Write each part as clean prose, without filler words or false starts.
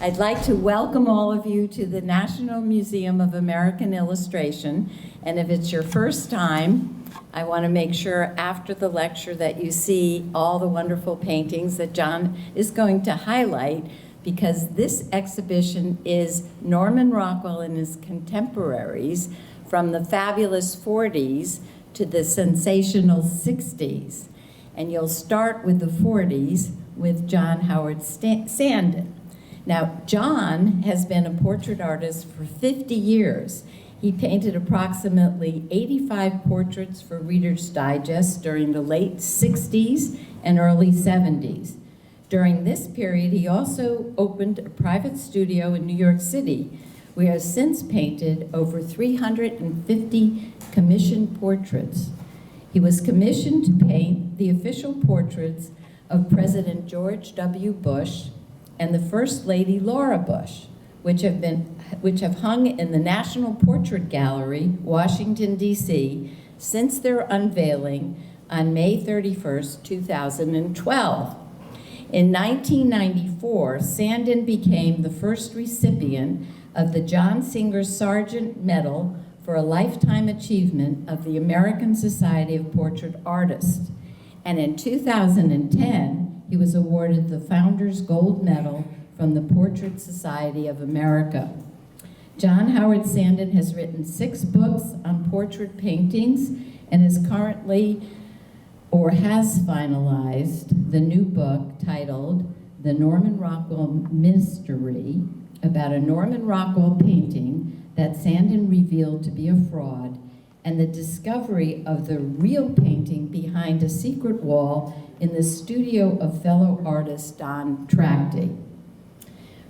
I'd like to welcome all of you to the National Museum of American Illustration. And if it's your first time, I want to make sure after the lecture that you see all the wonderful paintings that John is going to highlight, because this exhibition is Norman Rockwell and his contemporaries from the fabulous 40s to the sensational 60s. And you'll start with the 40s with John Howard Sanden. Now, John has been a portrait artist for 50 years. He painted approximately 85 portraits for Reader's Digest during the late 60s and early 70s. During this period, he also opened a private studio in New York City, where he has since painted over 350 commissioned portraits. He was commissioned to paint the official portraits of President George W. Bush and the First Lady Laura Bush, which have hung in the National Portrait Gallery, Washington, D.C., since their unveiling on May 31st, 2012. In 1994, Sanden became the first recipient of the John Singer Sargent Medal for a Lifetime Achievement of the American Society of Portrait Artists. And in 2010, he was awarded the Founders Gold Medal from the Portrait Society of America. John Howard Sanden has written 6 books on portrait paintings and is currently, or has finalized, the new book titled The Norman Rockwell Mystery, about a Norman Rockwell painting that Sanden revealed to be a fraud, and the discovery of the real painting behind a secret wall in the studio of fellow artist Don Trachty.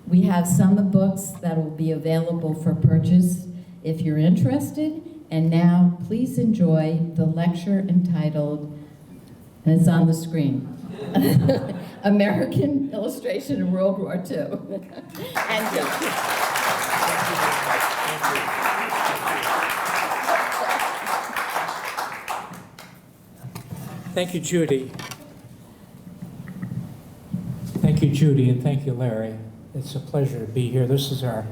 We have some books that will be available for purchase if you're interested. And now, please enjoy the lecture entitled, and it's on the screen, American Illustration in World War II. And Thank you, Judy. Thank you, Judy, and thank you, Larry. It's a pleasure to be here. This is our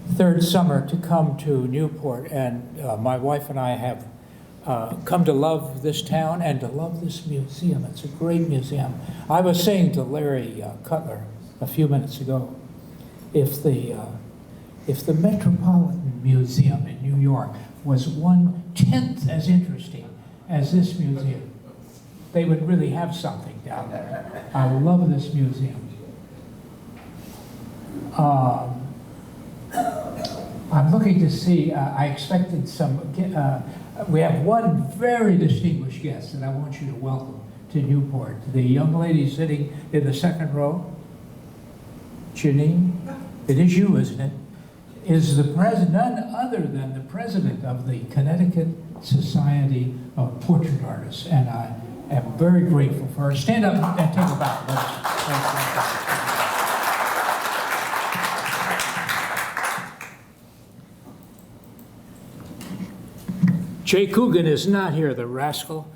3rd summer to come to Newport, and my wife and I have come to love this town and to love this museum. It's a great museum. I was saying to Larry Cutler a few minutes ago, if the Metropolitan Museum in New York was 1/10 as interesting as this museum, they would really have something down there. I love this museum. I'm looking to see, I expected some, we have one very distinguished guest that I want you to welcome to Newport. The young lady sitting in the 2nd row, Janine, it is you, isn't it? Is the president, none other than the president of the Connecticut Society of Portrait Artists, and I am very grateful for her. Stand up and take a bow. Jay Coogan is not here, the rascal,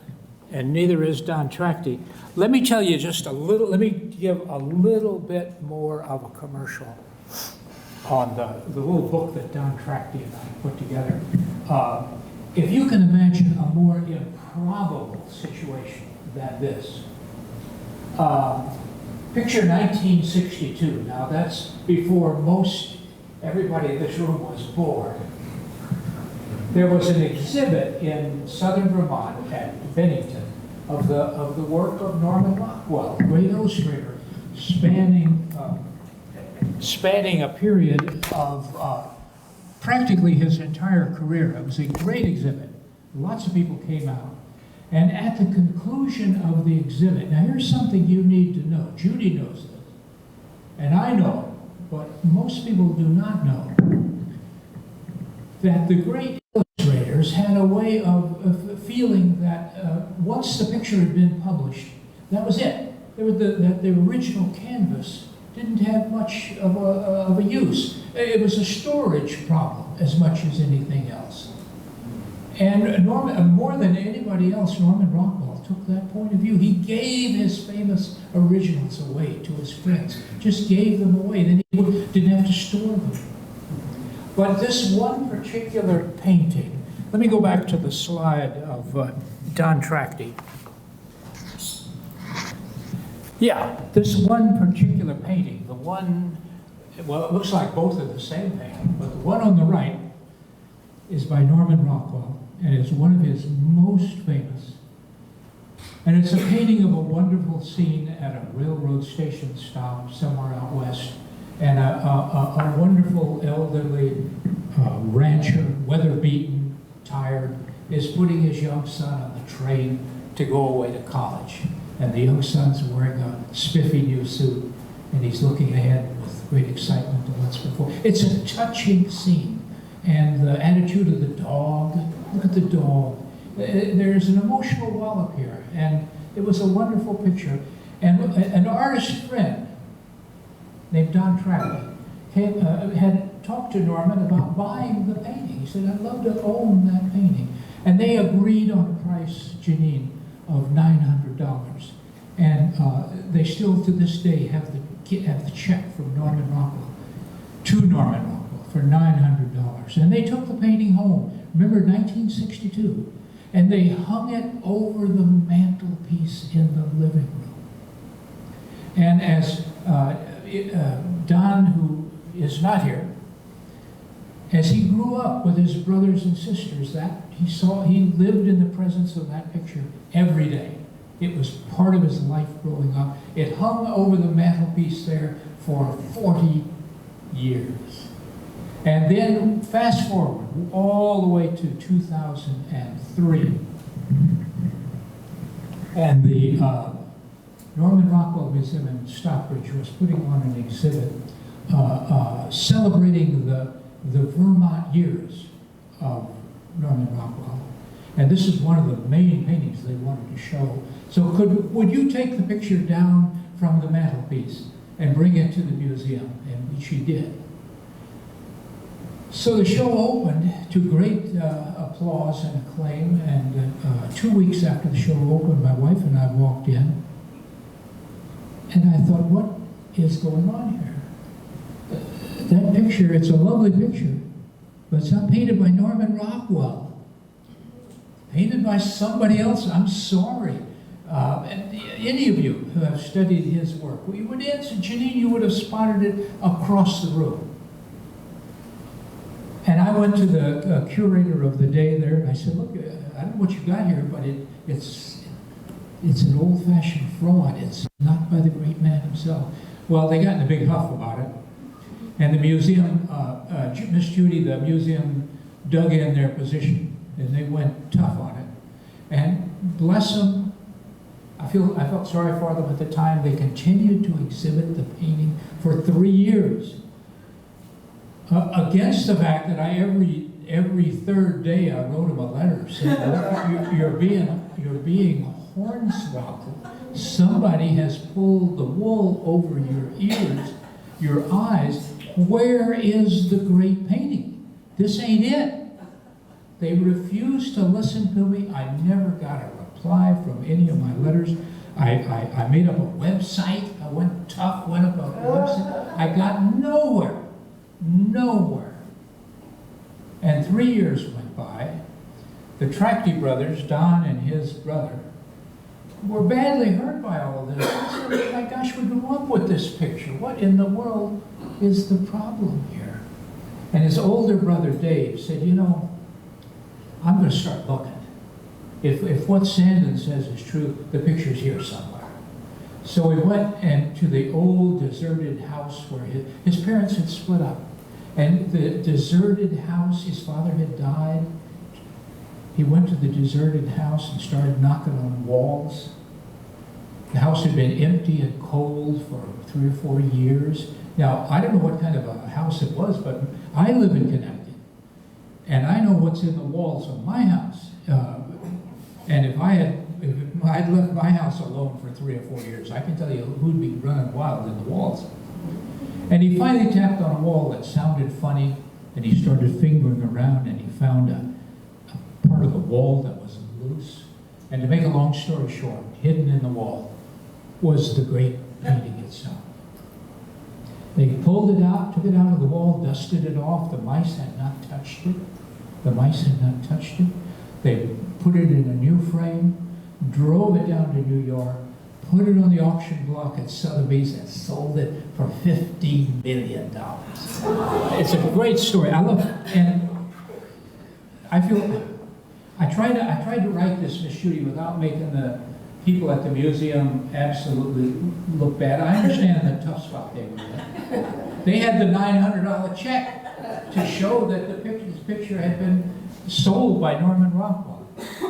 and neither is Don Trachty. Let me tell you just a little, let me give a little bit more of a commercial on the little book that Don Trachty and I put together. If you can imagine a more improbable situation than this, picture 1962. Now that's before everybody in this room was born. There was an exhibit in southern Vermont at Bennington of the work of Norman Rockwell, a great illustrator, spanning a period of practically his entire career. It was a great exhibit. Lots of people came out. And at the conclusion of the exhibit, now here's something you need to know. Judy knows this, and I know, but most people do not know, that the great illustrators had a way of feeling that once the picture had been published, that was it. The original canvas didn't have much of a use. It was a storage problem as much as anything else. And Norman, more than anybody else, Norman Rockwell took that point of view. He gave his famous originals away to his friends, just gave them away. Then he didn't have to store them. But this one particular painting, let me go back to the slide of Don Trachty. Yeah, this one particular painting, the one, well, it looks like both are the same painting, but the one on the right is by Norman Rockwell, and it's one of his most famous. And it's a painting of a wonderful scene at a railroad station stop somewhere out west, and a wonderful elderly rancher, weather-beaten, tired, is putting his young son on the train to go away to college. And the young son's wearing a spiffy new suit, and he's looking ahead with great excitement to what's before. It's a touching scene. And the attitude of the dog, look at the dog. There's an emotional wallop here, and it was a wonderful picture. And an artist friend named Don Trachty had talked to Norman about buying the painting. He said, I'd love to own that painting. And they agreed on a price, Janine, of $900. And they still, to this day, have the check from Norman Rockwell, to Norman Rockwell, for $900. And they took the painting home. Remember, 1962. And they hung it over the mantelpiece in the living room. And as Don, who is not here, as he grew up with his brothers and sisters, he lived in the presence of that picture every day. It was part of his life growing up. It hung over the mantelpiece there for 40 years. And then fast forward all the way to 2003. And the Norman Rockwell Museum in Stockbridge was putting on an exhibit celebrating the Vermont years of Norman Rockwell. And this is one of the main paintings they wanted to show. So would you take the picture down from the mantelpiece and bring it to the museum? And she did. So the show opened to great applause and acclaim, and 2 weeks after the show opened, my wife and I walked in, and I thought, what is going on here? That picture, it's a lovely picture, but it's not painted by Norman Rockwell. Painted by somebody else. I'm sorry. And any of you who have studied his work, you would answer, Janine, you would have spotted it across the room. And I went to the curator of the day there, and I said, look, I don't know what you got here, but it's an old-fashioned fraud. It's not by the great man himself. Well, they got in a big huff about it. And the museum, Miss Judy, the museum dug in their position, and they went tough on it. And bless them, I felt sorry for them at the time. They continued to exhibit the painting for 3 years. Against the fact that every third day I wrote him a letter saying, you're being hornswoggled. Somebody has pulled the wool over your ears, your eyes. Where is the great painting? This ain't it. They refused to listen to me. I never got a reply from any of my letters. I made up a website. I went tough, went up a website. I got nowhere. Nowhere. And 3 years went by. The Trachty brothers, Don and his brother, were badly hurt by all of this. I said, my gosh, we grew up with this picture. What in the world is the problem here? And his older brother, Dave, said, you know, I'm going to start looking. If what Sanden says is true, the picture's here somewhere. So we went to the old deserted house where his parents had split up. And the deserted house, his father had died. He went to the deserted house and started knocking on walls. The house had been empty and cold for 3 or 4 years. Now, I don't know what kind of a house it was, but I live in Connecticut. And I know what's in the walls of my house. And if I'd left my house alone for 3 or 4 years, I can tell you who'd be running wild in the walls. And he finally tapped on a wall that sounded funny, and he started fingering around, and he found a part of the wall that was loose. And to make a long story short, hidden in the wall was the great painting itself. They pulled it out, took it out of the wall, dusted it off. The mice had not touched it. The mice had not touched it. They put it in a new frame, drove it down to New York, put it on the auction block at Sotheby's, and sold it for $50 million. It's a great story. I love it. And I feel, I tried to write this, Miss Judy, without making the people at the museum absolutely look bad. I understand the tough spot they were in. They had the $900 check to show that this picture had been sold by Norman Rockwell.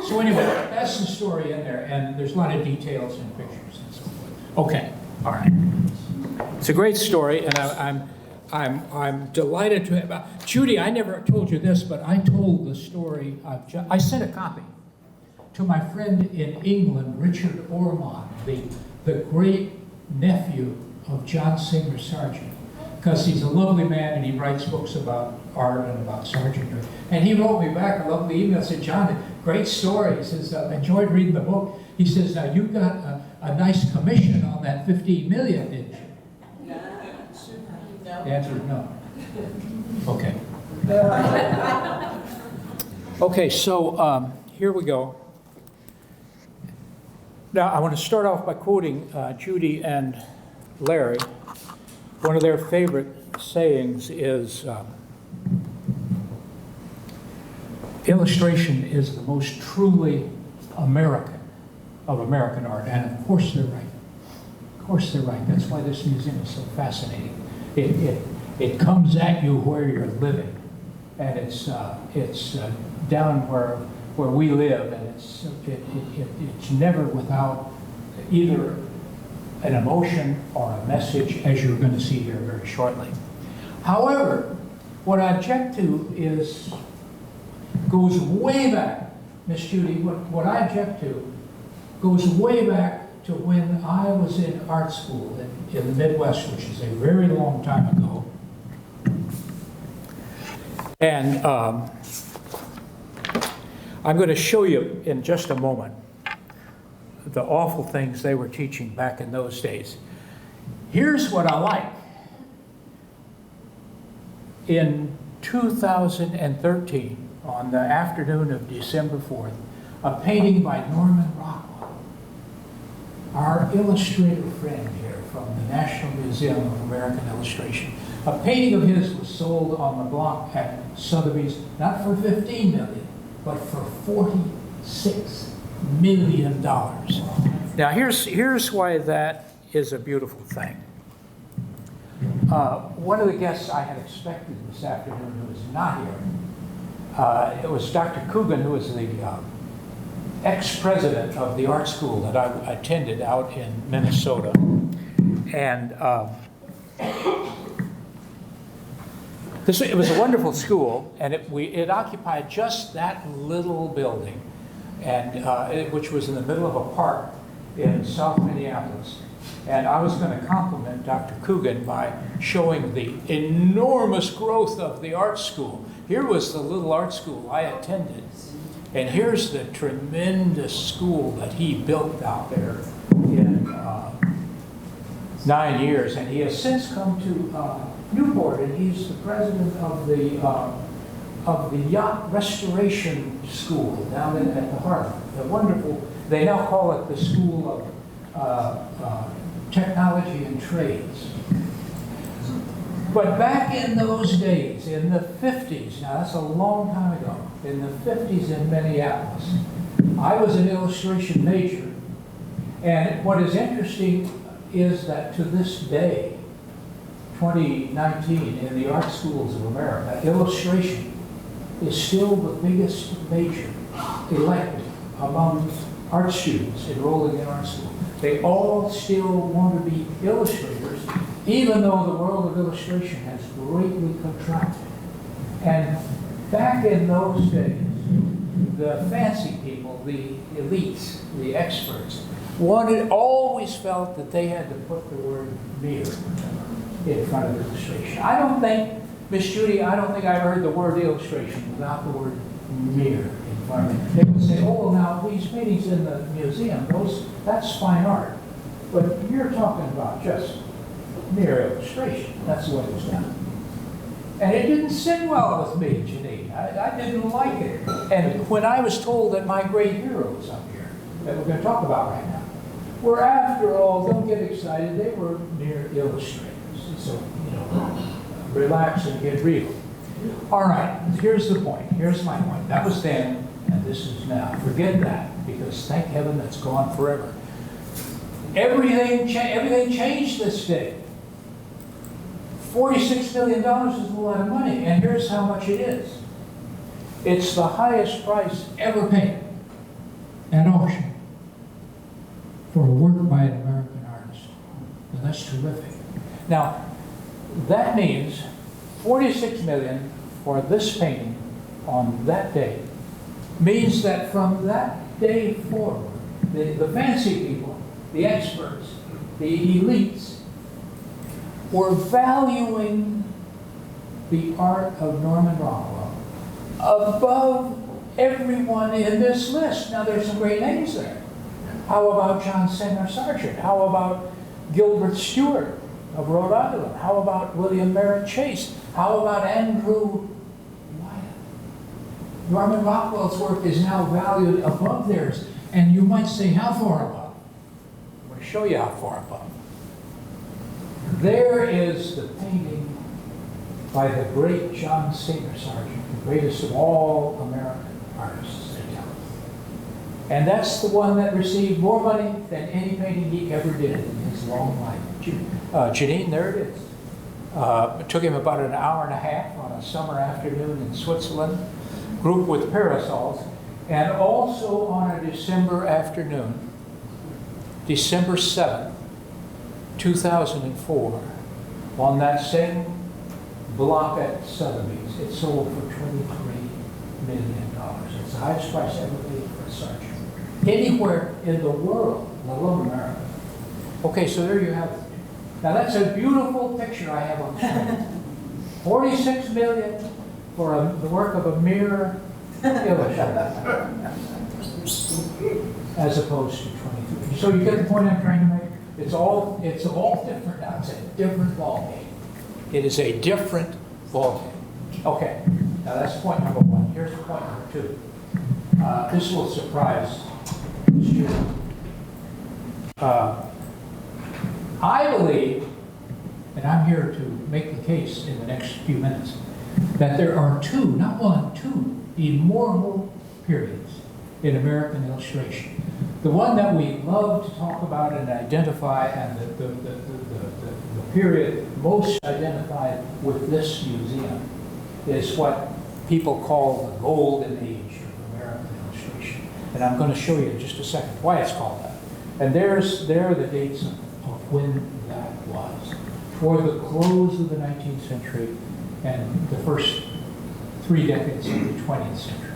So anyway, that's the story in there, and there's a lot of details and pictures and so forth. Okay, all right. It's a great story, and I'm delighted to have. Judy, I never told you this, but I told the story of. I sent a copy to my friend in England, Richard Ormond, the great nephew of John Singer Sargent, because he's a lovely man and he writes books about art and about Sargent. And he wrote me back a lovely email, said, John, great story. He says, I enjoyed reading the book. He says, now you got a nice commission on that $15 million, didn't you? No. The answer is no. Okay. Okay, so here we go. Now, I want to start off by quoting Judy and Larry. One of their favorite sayings is, illustration is the most truly American of American art. And of course they're right. Of course they're right. That's why this museum is so fascinating. It comes at you where you're living. And it's down where we live, and it's never without either an emotion or a message, as you're going to see here very shortly. However, what I object to goes way back, Miss Judy, what I object to goes way back to when I was in art school in the Midwest, which is a very long time ago. And I'm going to show you in just a moment the awful things they were teaching back in those days. Here's what I like. In 2013, on the afternoon of December 4th, a painting by Norman Rockwell, our illustrator friend here from the National Museum of American Illustration. A painting of his was sold on the block at Sotheby's, not for $15 million, but for $46 million. Now here's why that is a beautiful thing. One of the guests I had expected this afternoon who is not here, it was Dr. Coogan, who was the ex-president of the art school that I attended out in Minnesota. And it was a wonderful school, and it occupied just that little building, and which was in the middle of a park in South Minneapolis. And I was going to compliment Dr. Coogan by showing the enormous growth of the art school. Here was the little art school I attended, and here's the tremendous school that he built out there in 9 years. And he has since come to Newport, and he's the president of the Yacht Restoration School down at the Harbor. A wonderful, they now call it the School of Technology and Trades. But back in those days, in the 50s, now that's a long time ago, in the 50s in Minneapolis, I was an illustration major. And what is interesting is that to this day, 2019, in the art schools of America, illustration is still the biggest major elective among art students enrolling in art school. They all still want to be illustrators, even though the world of illustration has greatly contracted. And back in those days, the fancy people, the elites, the experts, always felt that they had to put the word mirror in front of illustration. I don't think, Miss Judy, I don't think I've heard the word illustration without the word mirror involved. department, they would say, oh, now these paintings in the museum, that's fine art. But you're talking about just mere illustration. That's the way it was done. And it didn't sit well with me, Janine. I didn't like it. And when I was told that my great heroes up here, that we're going to talk about right now, were, after all, don't get excited, they were mere illustrators. So, relax and get real. All right, here's the point. Here's my point. That was then, and this is now. Forget that, because thank heaven that's gone forever. Everything changed this day. $46 million is a lot of money, and here's how much it is. It's the highest price ever paid at auction for a work by an American artist. And that's terrific. Now, that means $46 million for this painting on that day means that from that day forward, the fancy people, the experts, the elites, were valuing the art of Norman Rockwell above everyone in this list. Now, there's some great names there. How about John Singer Sargent? How about Gilbert Stuart of Rhode Island? How about William Merritt Chase? How about Andrew Wyatt? Norman Rockwell's work is now valued above theirs. And you might say, how far above? I'm going to show you how far above. There is the painting by the great John Singer Sargent, the greatest of all American artists, they tell us. And that's the one that received more money than any painting he ever did in his long life. Janine, there it is. It took him about an hour and a half on a summer afternoon in Switzerland, grouped with parasols, and also on a December afternoon, December 7th, 2004, on that same block at Sotheby's. It sold for $23 million. It's the highest price ever paid for a Sargent anywhere in the world, let alone America. Okay, so there you have it. Now that's a beautiful picture I have on screen. $46 million for the work of a mere illustrator, as opposed to 23. So you get the point I'm trying to make? It's all different now. It's a different ballgame. It is a different ballgame. Okay, now that's point number one. Here's point number two. This will surprise you. I believe, and I'm here to make the case in the next few minutes, that there are two, not one, two immortal periods in American illustration. The one that we love to talk about and identify, and the period most identified with this museum, is what people call the golden age of American illustration. And I'm going to show you in just a second why it's called that. And there are the dates of when that was. Toward the close of the 19th century and the first 3 decades of the 20th century.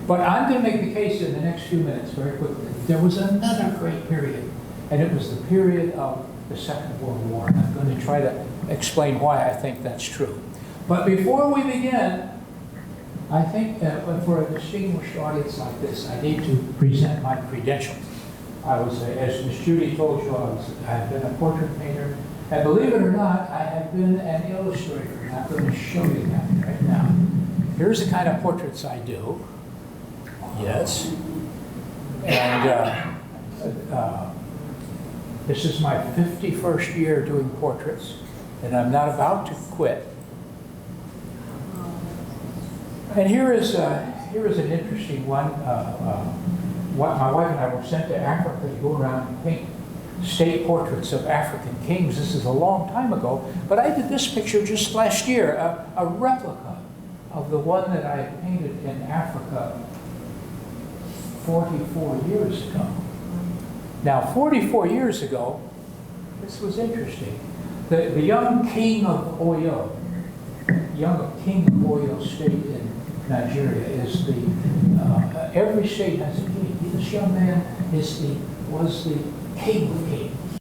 But I'm going to make the case in the next few minutes very quickly. There was another great period, and it was the period of the Second World War. And I'm going to try to explain why I think that's true. But before we begin, I think for a distinguished audience like this, I need to present my credentials. I was, as Ms. Judy told you, I have been a portrait painter, and believe it or not, I have been an illustrator. And I'm going to show you that right now. Here's the kind of portraits I do. Yes. And this is my 51st year doing portraits, and I'm not about to quit. And here is an interesting one. My wife and I were sent to Africa to go around and paint state portraits of African kings. This is a long time ago, but I did this picture just last year, a replica of the one that I painted in Africa 44 years ago. Now, 44 years ago, this was interesting. The young king of Oyo State in Nigeria is every state has a king. This young man was the king of kings.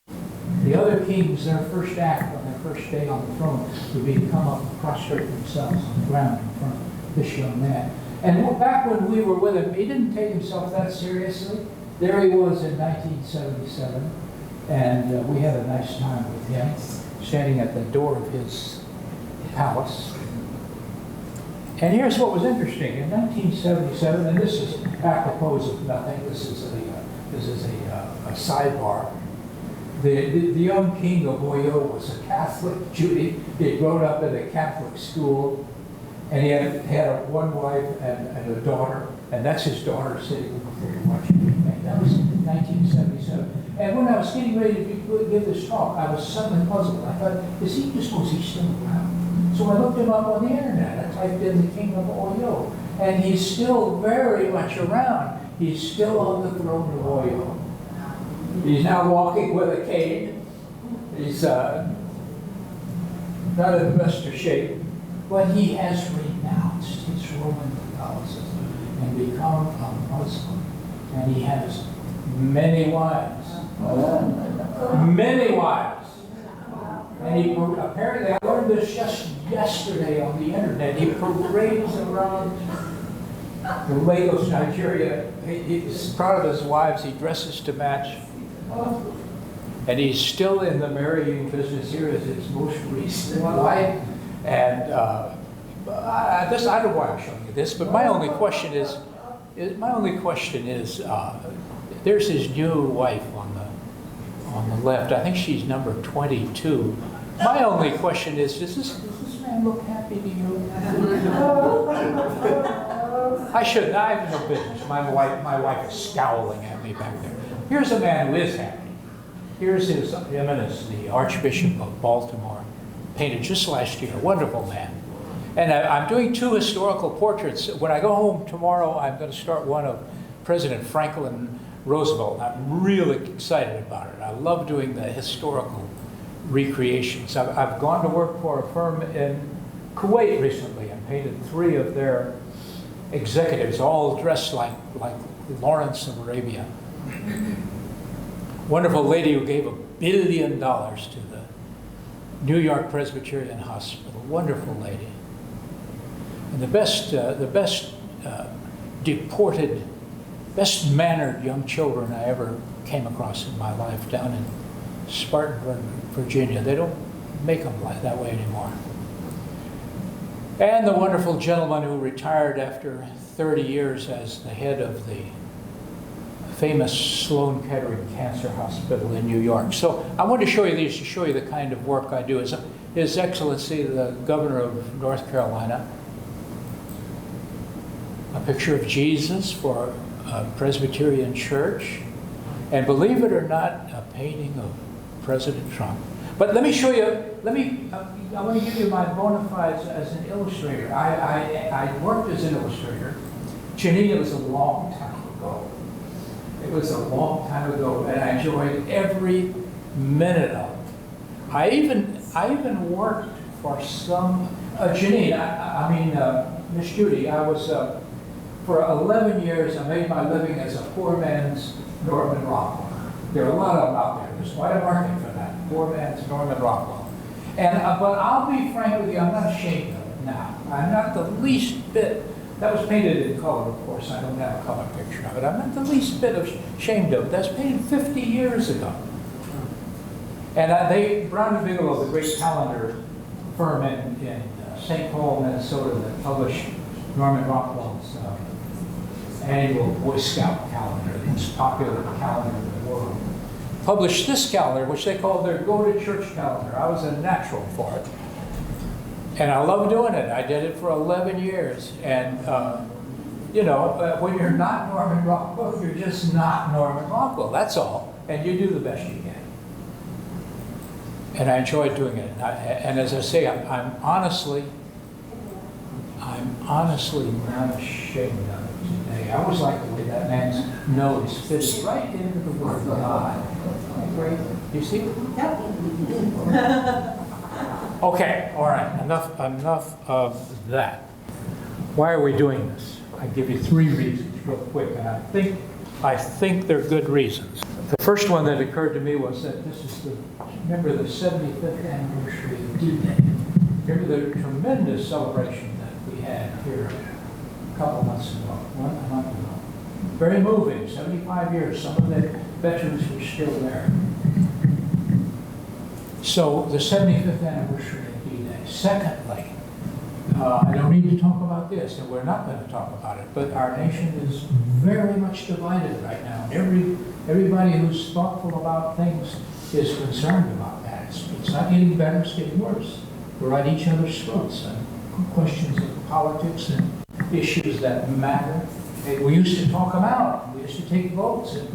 The other kings, their first act on their first day on the throne would be to come up and prostrate themselves on the ground in front of this young man. And back when we were with him, he didn't take himself that seriously. There he was in 1977, and we had a nice time with him, standing at the door of his palace. And here's what was interesting. In 1977, and this is apropos of nothing, this is a sidebar. The young king of Oyo was a Catholic Jew. He had grown up in a Catholic school, and he had one wife and a daughter, and that's his daughter sitting over there watching me. That was in 1977. And when I was getting ready to give this talk, I was suddenly puzzled. I thought, was he still around? So I looked him up on the internet. I typed in the king of Oyo, and he's still very much around. He's still on the throne of Oyo. He's now walking with a cane. He's not in the best of shape, but he has renounced his Roman Catholicism and become a Muslim. And he has many wives. Many wives. And he apparently, I learned this just yesterday on the internet, he parades around the Lagos, Nigeria. He's proud of his wives. He dresses to match. And he's still in the marrying business. Here is his most recent wife. And I don't know why I'm showing you this, but my only question is, there's his new wife on the left. I think she's number 22. My only question is, does this man look happy to you? I shouldn't. I have no business. My wife is scowling at me back there. Here's a man who is happy. Here's His Eminence, the Archbishop of Baltimore, painted just last year. Wonderful man. And I'm doing 2 historical portraits. When I go home tomorrow, I'm going to start one of President Franklin Roosevelt. I'm really excited about it. I love doing the historical recreations. I've gone to work for a firm in Kuwait recently and painted 3 of their executives, all dressed like Lawrence of Arabia. Wonderful lady who gave $1 billion to the New York Presbyterian Hospital. Wonderful lady. And the best deported, best mannered young children I ever came across in my life down in Spartanburg, Virginia. They don't make them that way anymore. And the wonderful gentleman who retired after 30 years as the head of the famous Sloan Kettering Cancer Hospital in New York. So I wanted to show you these to show you the kind of work I do. His Excellency, the Governor of North Carolina, a picture of Jesus for a Presbyterian church, and believe it or not, a painting of President Trump. But let me show you, I want to give you my bona fides as an illustrator. I worked as an illustrator. Janine, it was a long time ago. It was a long time ago, and I enjoyed every minute of it. I even worked for some, Janine, Miss Judy, I was, for 11 years, I made my living as a poor man's Norman Rockwell. There are a lot of them out there. There's quite a market for that, poor man's Norman Rockwell. And, but I'll be frank with you, I'm not ashamed of it now. I'm not the least bit. That was painted in color, of course. I don't have a color picture of it. I'm not the least bit ashamed of it. That's painted 50 years ago. And Brown and Bigelow, the great calendar firm in St. Paul, Minnesota, that published Norman Rockwell's annual Boy Scout calendar, the most popular calendar in the world, published this calendar, which they call their go-to-church calendar. I was a natural for it. And I love doing it. I did it for 11 years. And, when you're not Norman Rockwell, you're just not Norman Rockwell. That's all. And you do the best you can. And I enjoyed doing it. And as I say, I'm honestly not ashamed of it today. I always like the way that man's nose fits right into the Word of God. Great. You see? Okay, all right, enough of that. Why are we doing this? I give you 3 reasons real quick, and I think they're good reasons. The first one that occurred to me was that this is remember the 75th anniversary of D-Day. Remember the tremendous celebration that we had here a couple months ago, a month ago. Very moving, 75 years. Some of the veterans were still there. So the 75th anniversary of D-Day. Secondly, I don't need to talk about this, and we're not going to talk about it, but our nation is very much divided right now. Everybody who's thoughtful about things is concerned about that. It's not getting better, it's getting worse. We're at each other's throats on questions of politics and issues that matter. We used to talk them out. We used to take votes and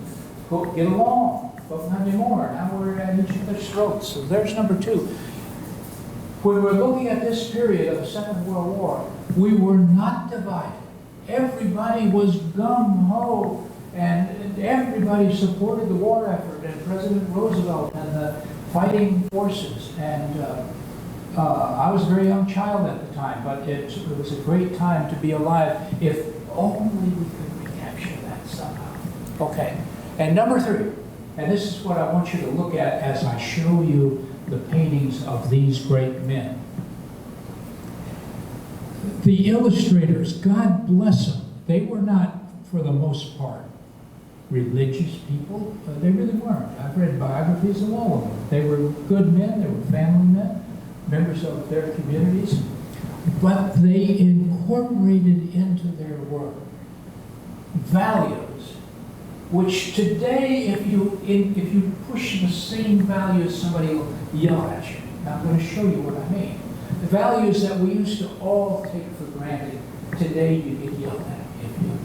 get along, but not anymore. Now we're at each other's throats. So there's number two. When we're looking at this period of the Second World War, we were not divided. Everybody was gung-ho, and everybody supported the war effort, and President Roosevelt and the fighting forces. And I was a very young child at the time, but it was a great time to be alive if only we could recapture that somehow. Okay, and number three, and this is what I want you to look at as I show you the paintings of these great men. The illustrators, God bless them, they were not, for the most part, religious people. They really weren't. I've read biographies of all of them. They were good men, they were family men, members of their communities, but they incorporated into their work values which today, if you push the same values, somebody will yell at you. Now I'm going to show you what I mean. The values that we used to all take for granted, today you get yelled at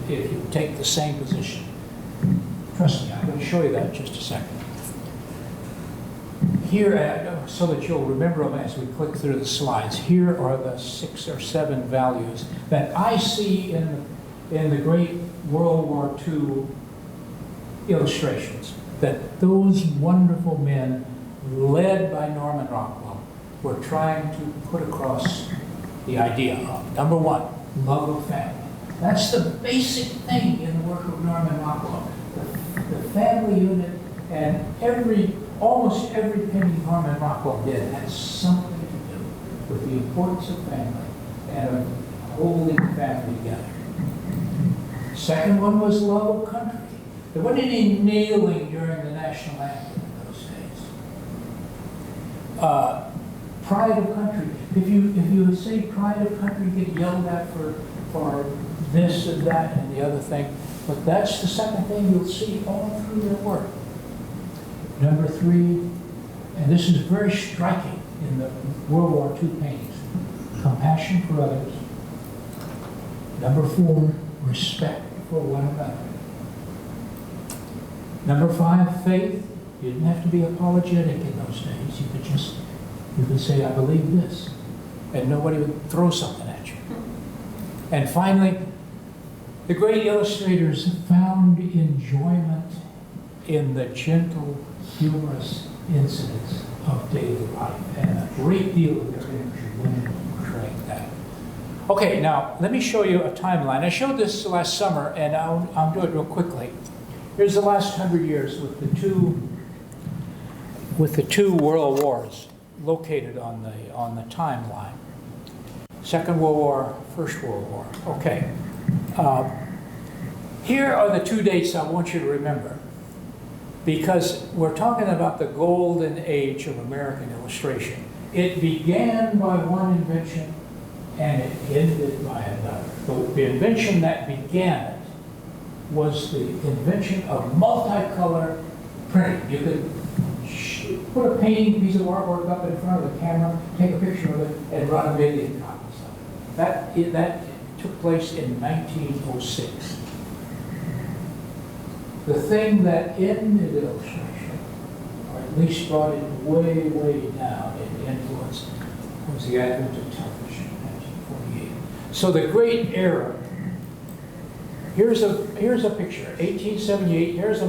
if you take the same position. Trust me, I'm going to show you that in just a second. Here, so that you'll remember them as we click through the slides, here are the 6 or 7 values that I see in the great World War II illustrations that those wonderful men, led by Norman Rockwell, were trying to put across the idea of. Number 1, love of family. That's the basic thing in the work of Norman Rockwell. The family unit, and almost every painting Norman Rockwell did had something to do with the importance of family and of holding family together. Second one was love of country. There wasn't any kneeling during the national anthem in those days. Pride of country. If you say pride of country, you get yelled at for this and that and the other thing. But that's the second thing you'll see all through their work. Number 3, and this is very striking in the World War II paintings, compassion for others. Number 4, respect for one another. Number 5, faith. You didn't have to be apologetic in those days. You could say, I believe this, and nobody would throw something at you. And finally, the great illustrators found enjoyment in the gentle, humorous incidents of daily life, and a great deal of their energy went into portraying that. Okay, now let me show you a timeline. I showed this last summer, and I'll do it real quickly. Here's the last 100 years with the two world wars located on the timeline. Second World War, First World War. Okay. Here are the 2 dates I want you to remember, because we're talking about the golden age of American illustration. It began by one invention and it ended by another. The invention that began it was the invention of multicolor printing. You could put a painting, piece of artwork up in front of the camera, take a picture of it, and run 1 million copies of it. That took place in 1906. The thing that ended illustration, or at least brought it way, way down in influence, was the advent of television in 1948. So the great era, here's a picture, 1878, here's a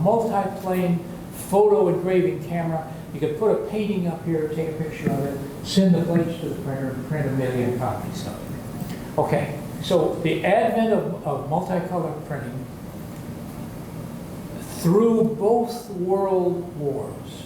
multi-plane photo engraving camera. You could put a painting up here, take a picture of it, send the plates to the printer, and print 1 million copies of it. Okay, so the advent of multicolor printing through both world wars,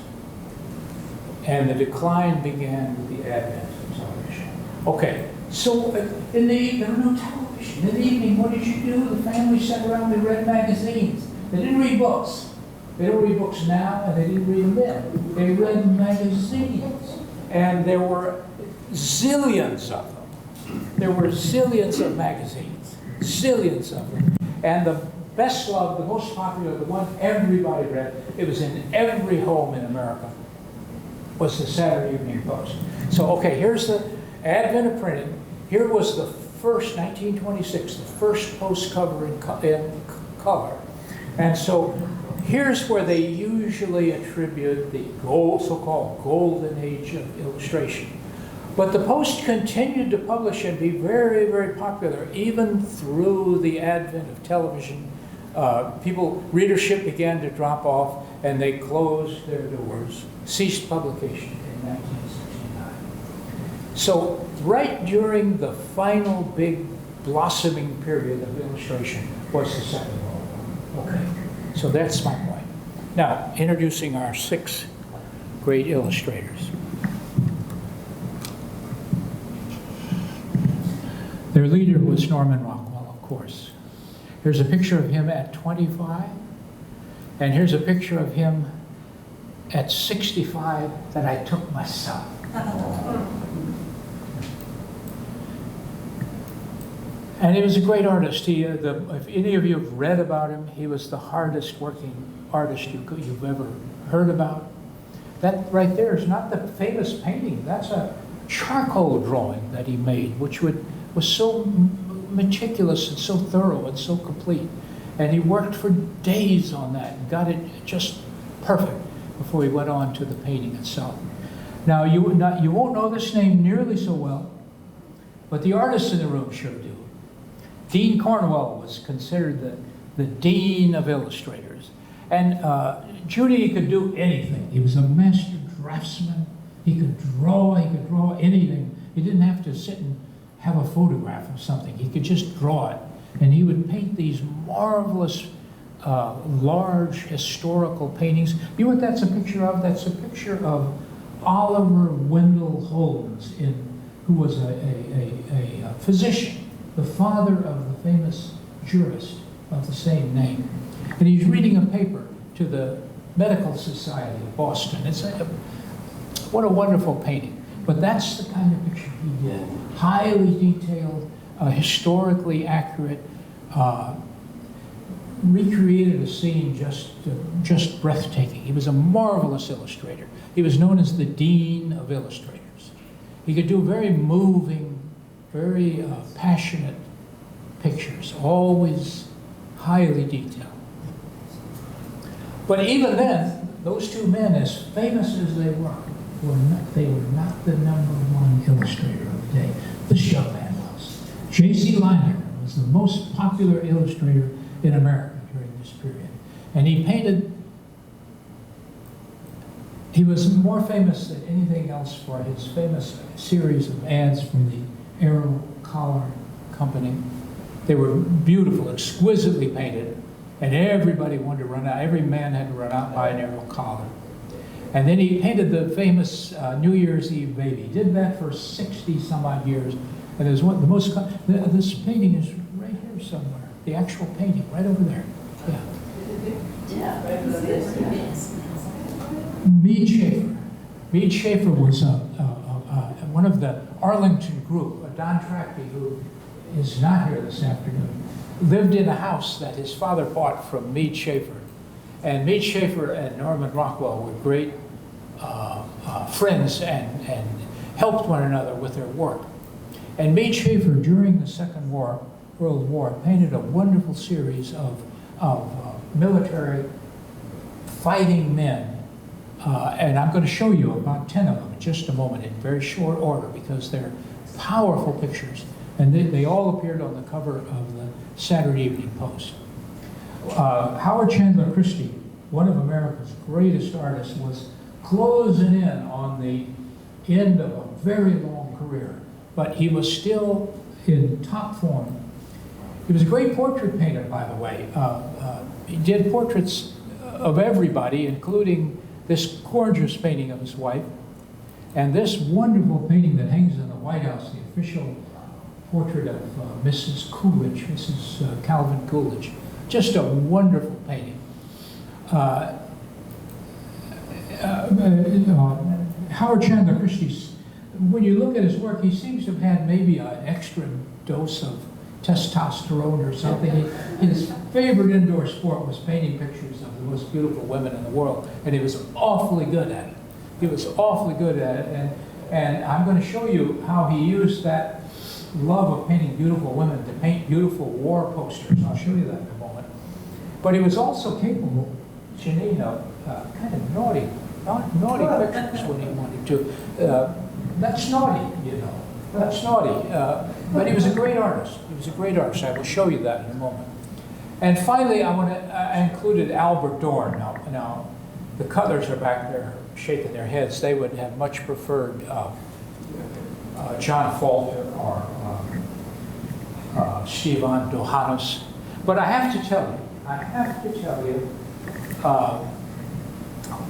and the decline began with the advent of television. Okay, so there were no television. television. In the evening, what did you do? The family sat around and read magazines. They didn't read books. They don't read books now, and they didn't read them then. They read magazines. And there were zillions of them. There were zillions of magazines. Zillions of them. And the best loved, the most popular, the one everybody read, it was in every home in America, was the Saturday Evening Post. So, okay, here's the advent of printing. Here was the first, 1926, the first post cover in color. And so here's where they usually attribute the so-called golden age of illustration. But the Post continued to publish and be very, very popular, even through the advent of television. Readership began to drop off, and they closed their doors, ceased publication in 1969. So right during the final big blossoming period of illustration was the Second World War. Okay, so that's my point. Now, introducing our 6 great illustrators. Their leader was Norman Rockwell, of course. Here's a picture of him at 25, and here's a picture of him at 65 that I took myself. And he was a great artist. If any of you have read about him, he was the hardest working artist you've ever heard about. That right there is not the famous painting. That's a charcoal drawing that he made, which was so meticulous and so thorough and so complete. And he worked for days on that and got it just perfect before he went on to the painting itself. Now, you won't know this name nearly so well, but the artists in the room sure do. Dean Cornwell was considered the dean of illustrators. And Judy could do anything. He was a master draftsman. He could draw anything. He didn't have to sit and have a photograph of something. He could just draw it. And he would paint these marvelous, large historical paintings. You know what that's a picture of? That's a picture of Oliver Wendell Holmes, who was a physician, the father of the famous jurist of the same name. And he's reading a paper to the Medical Society of Boston. What a wonderful painting. But that's the kind of picture he did. Highly detailed, historically accurate, recreated a scene just breathtaking. He was a marvelous illustrator. He was known as the Dean of Illustrators. He could do very moving, very passionate pictures, always highly detailed. But even then, those two men, as famous as they were not the #1 illustrator of the day. The showman was. J.C. Leyendecker was the most popular illustrator in America during this period. And he was more famous than anything else for his famous series of ads for the Arrow Collar Company. They were beautiful, exquisitely painted, and everybody wanted to run out. Every man had to run out and buy an Arrow collar. And then he painted the famous New Year's Eve baby. He did that for 60 some odd years. And it was this painting is right here somewhere. The actual painting, right over there. Yeah. Mead Schaeffer. Mead Schaeffer was one of the Arlington group, Don Tracty, who is not here this afternoon, lived in a house that his father bought from Mead Schaeffer. And Mead Schaeffer and Norman Rockwell were great friends and helped one another with their work. And Mead Schaeffer, during the Second World War, painted a wonderful series of military fighting men. And I'm going to show you about 10 of them in just a moment in very short order because they're powerful pictures. And they all appeared on the cover of the Saturday Evening Post. Howard Chandler Christie, one of America's greatest artists, was closing in on the end of a very long career, but he was still in top form. He was a great portrait painter, by the way. He did portraits of everybody, including this gorgeous painting of his wife, and this wonderful painting that hangs in the White House, the official portrait of Mrs. Coolidge, Mrs. Calvin Coolidge. Just a wonderful painting. Howard Chandler Christie's, when you look at his work, he seems to have had maybe an extra dose of testosterone or something. His favorite indoor sport was painting pictures of the most beautiful women in the world, and he was awfully good at it. He was awfully good at it, and I'm going to show you how he used that love of painting beautiful women to paint beautiful war posters. I'll show you that in a moment. But he was also capable, Janine, of kind of naughty pictures when he wanted to. That's naughty, you know. That's naughty. But he was a great artist. He was a great artist. I will show you that in a moment. And finally, I included Albert Dorn. Now, the Cutlers are back there shaking their heads. They would have much preferred John Falter or Stefan Dohanos. But I have to tell you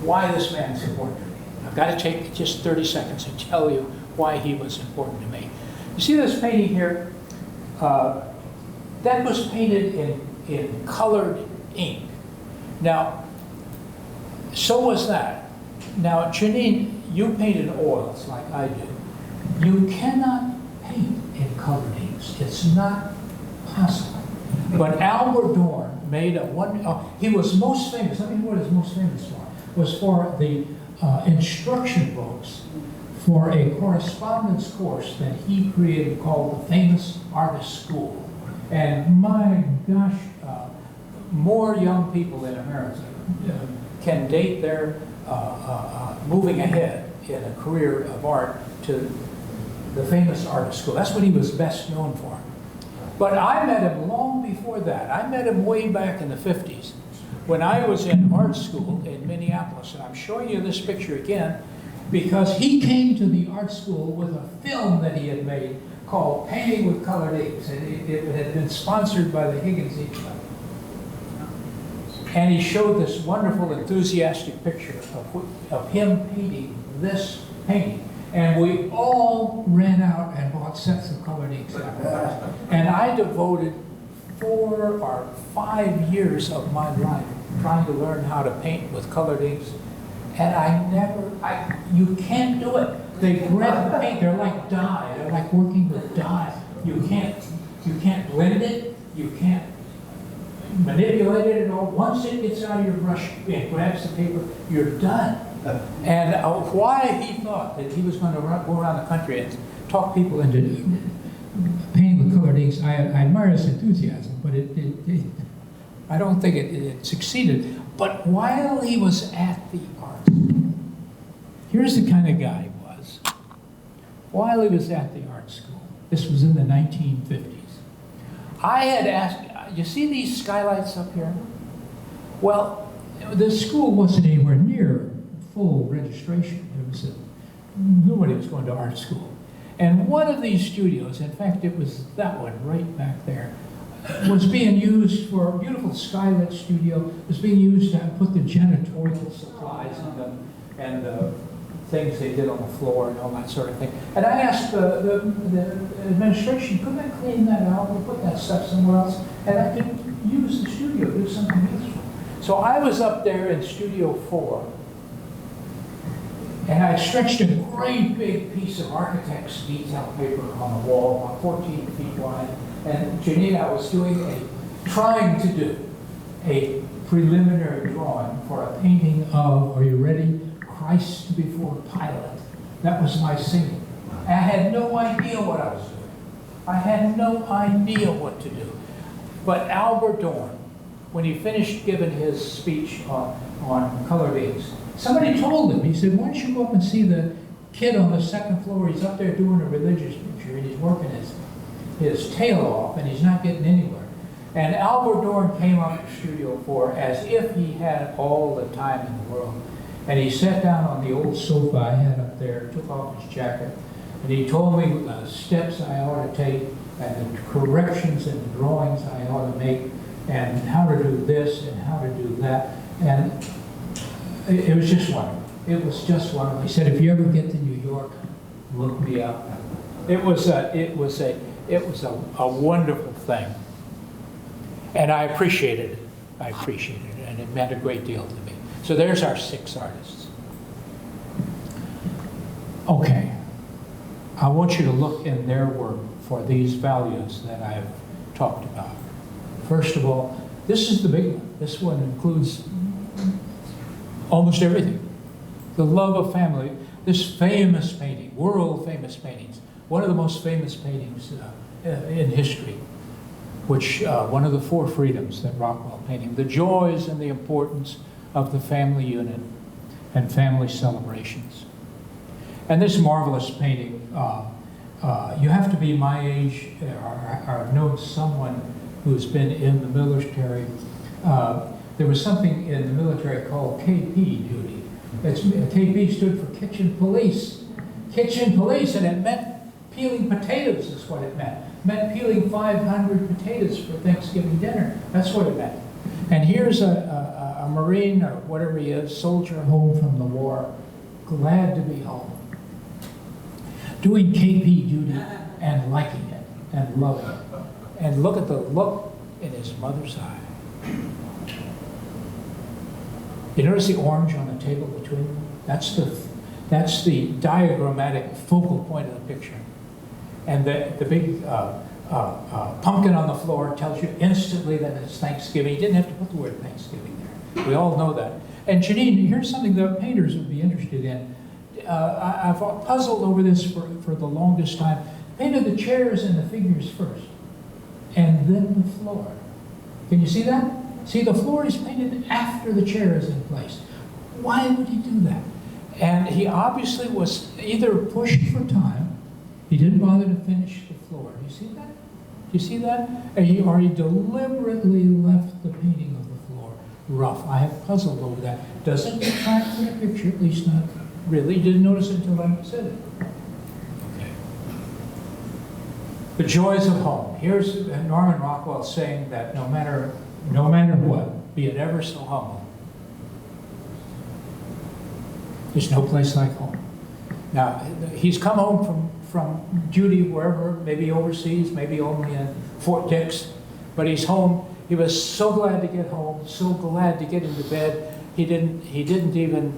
why this man's important to me. I've got to take just 30 seconds to tell you why he was important to me. You see this painting here? That was painted in colored ink. Now, so was that. Now, Janine, you paint in oils like I do. You cannot paint in colored inks. It's not possible. But Albert Dorn made he was most famous, I mean, what is most famous for? Was for the instruction books for a correspondence course that he created called the Famous Artist School. And my gosh, more young people in America can date their moving ahead in a career of art to the Famous Artist School. That's what he was best known for. But I met him long before that. I met him way back in the 50s when I was in art school in Minneapolis. And I'm showing you this picture again because he came to the art school with a film that he had made called Painting with Colored Inks. And it had been sponsored by the Higgins Ink Club. And he showed this wonderful, enthusiastic picture of him painting this painting. And we all ran out and bought sets of colored inks after that. And I devoted 4 or 5 years of my life trying to learn how to paint with colored inks. And you can't do it. They grab the paint, they're like dye. They're like working with dye. You can't blend it, you can't manipulate it at all. Once it gets out of your brush and grabs the paper, you're done. And why he thought that he was going to go around the country and talk people into painting with colored inks, I admire his enthusiasm, but I don't think it succeeded. But while he was at the art school, here's the kind of guy he was. While he was at the art school, this was in the 1950s, I had asked, you see these skylights up here? Well, the school wasn't anywhere near full registration. Nobody was going to art school. And one of these studios, in fact, it was that one right back there, was being used for a beautiful skylit studio, was being used to put the janitorial supplies and the things they did on the floor and all that sort of thing. And I asked the administration, couldn't I clean that out and put that stuff somewhere else? And I could use the studio, do something useful. So I was up there in Studio 4, and I stretched a great big piece of architect's detail paper on the wall, about 14 feet wide. And Janine, was trying to do a preliminary drawing for a painting of, are you ready? Christ before Pilate. That was my singing. I had no idea what I was doing. I had no idea what to do. But Albert Dorn, when he finished giving his speech on colored inks, somebody told him, he said, why don't you go up and see the kid on the second floor? He's up there doing a religious picture, and he's working his tail off, and he's not getting anywhere. And Albert Dorn came up to Studio 4 as if he had all the time in the world. And he sat down on the old sofa I had up there, took off his jacket, and he told me the steps I ought to take, and the corrections and the drawings I ought to make, and how to do this and how to do that. And it was just wonderful. It was just wonderful. He said, if you ever get to New York, look me up. It was a It was a wonderful thing. And I appreciated it. I appreciated it, and it meant a great deal to me. So there's our 6 artists. Okay. I want you to look in their work for these values that I've talked about. First of all, this is the big one. This one includes almost everything. The love of family. This famous painting, world famous paintings, one of the most famous paintings in history, which one of the 4 freedoms that Rockwell painting, the joys and the importance of the family unit and family celebrations. And this marvelous painting, you have to be my age or know someone who's been in the military. There was something in the military called KP duty. KP stood for kitchen police. Kitchen police, and it meant peeling potatoes is what it meant. It meant peeling 500 potatoes for Thanksgiving dinner. That's what it meant. And here's a Marine or whatever he is, soldier home from the war, glad to be home, doing KP duty and liking it and loving it. And look at the look in his mother's eye. You notice the orange on the table between them? That's the diagrammatic focal point of the picture. And the big pumpkin on the floor tells you instantly that it's Thanksgiving. You didn't have to put the word Thanksgiving there. We all know that. And Janine, here's something that painters would be interested in. I've puzzled over this for the longest time. Painted the chairs and the figures first, and then the floor. Can you see that? See, the floor is painted after the chair is in place. Why would he do that? And he obviously was either pushed for time, he didn't bother to finish the floor. Do you see that? Do you see that? Or he deliberately left the painting of the floor rough. I have puzzled over that. Doesn't detract from the picture, at least not really. Didn't notice it until I said it. Okay. The joys of home. Here's Norman Rockwell saying that no matter what, be it ever so humble, there's no place like home. Now, he's come home from duty wherever, maybe overseas, maybe only in Fort Dix, but he's home. He was so glad to get home, so glad to get into bed. He didn't even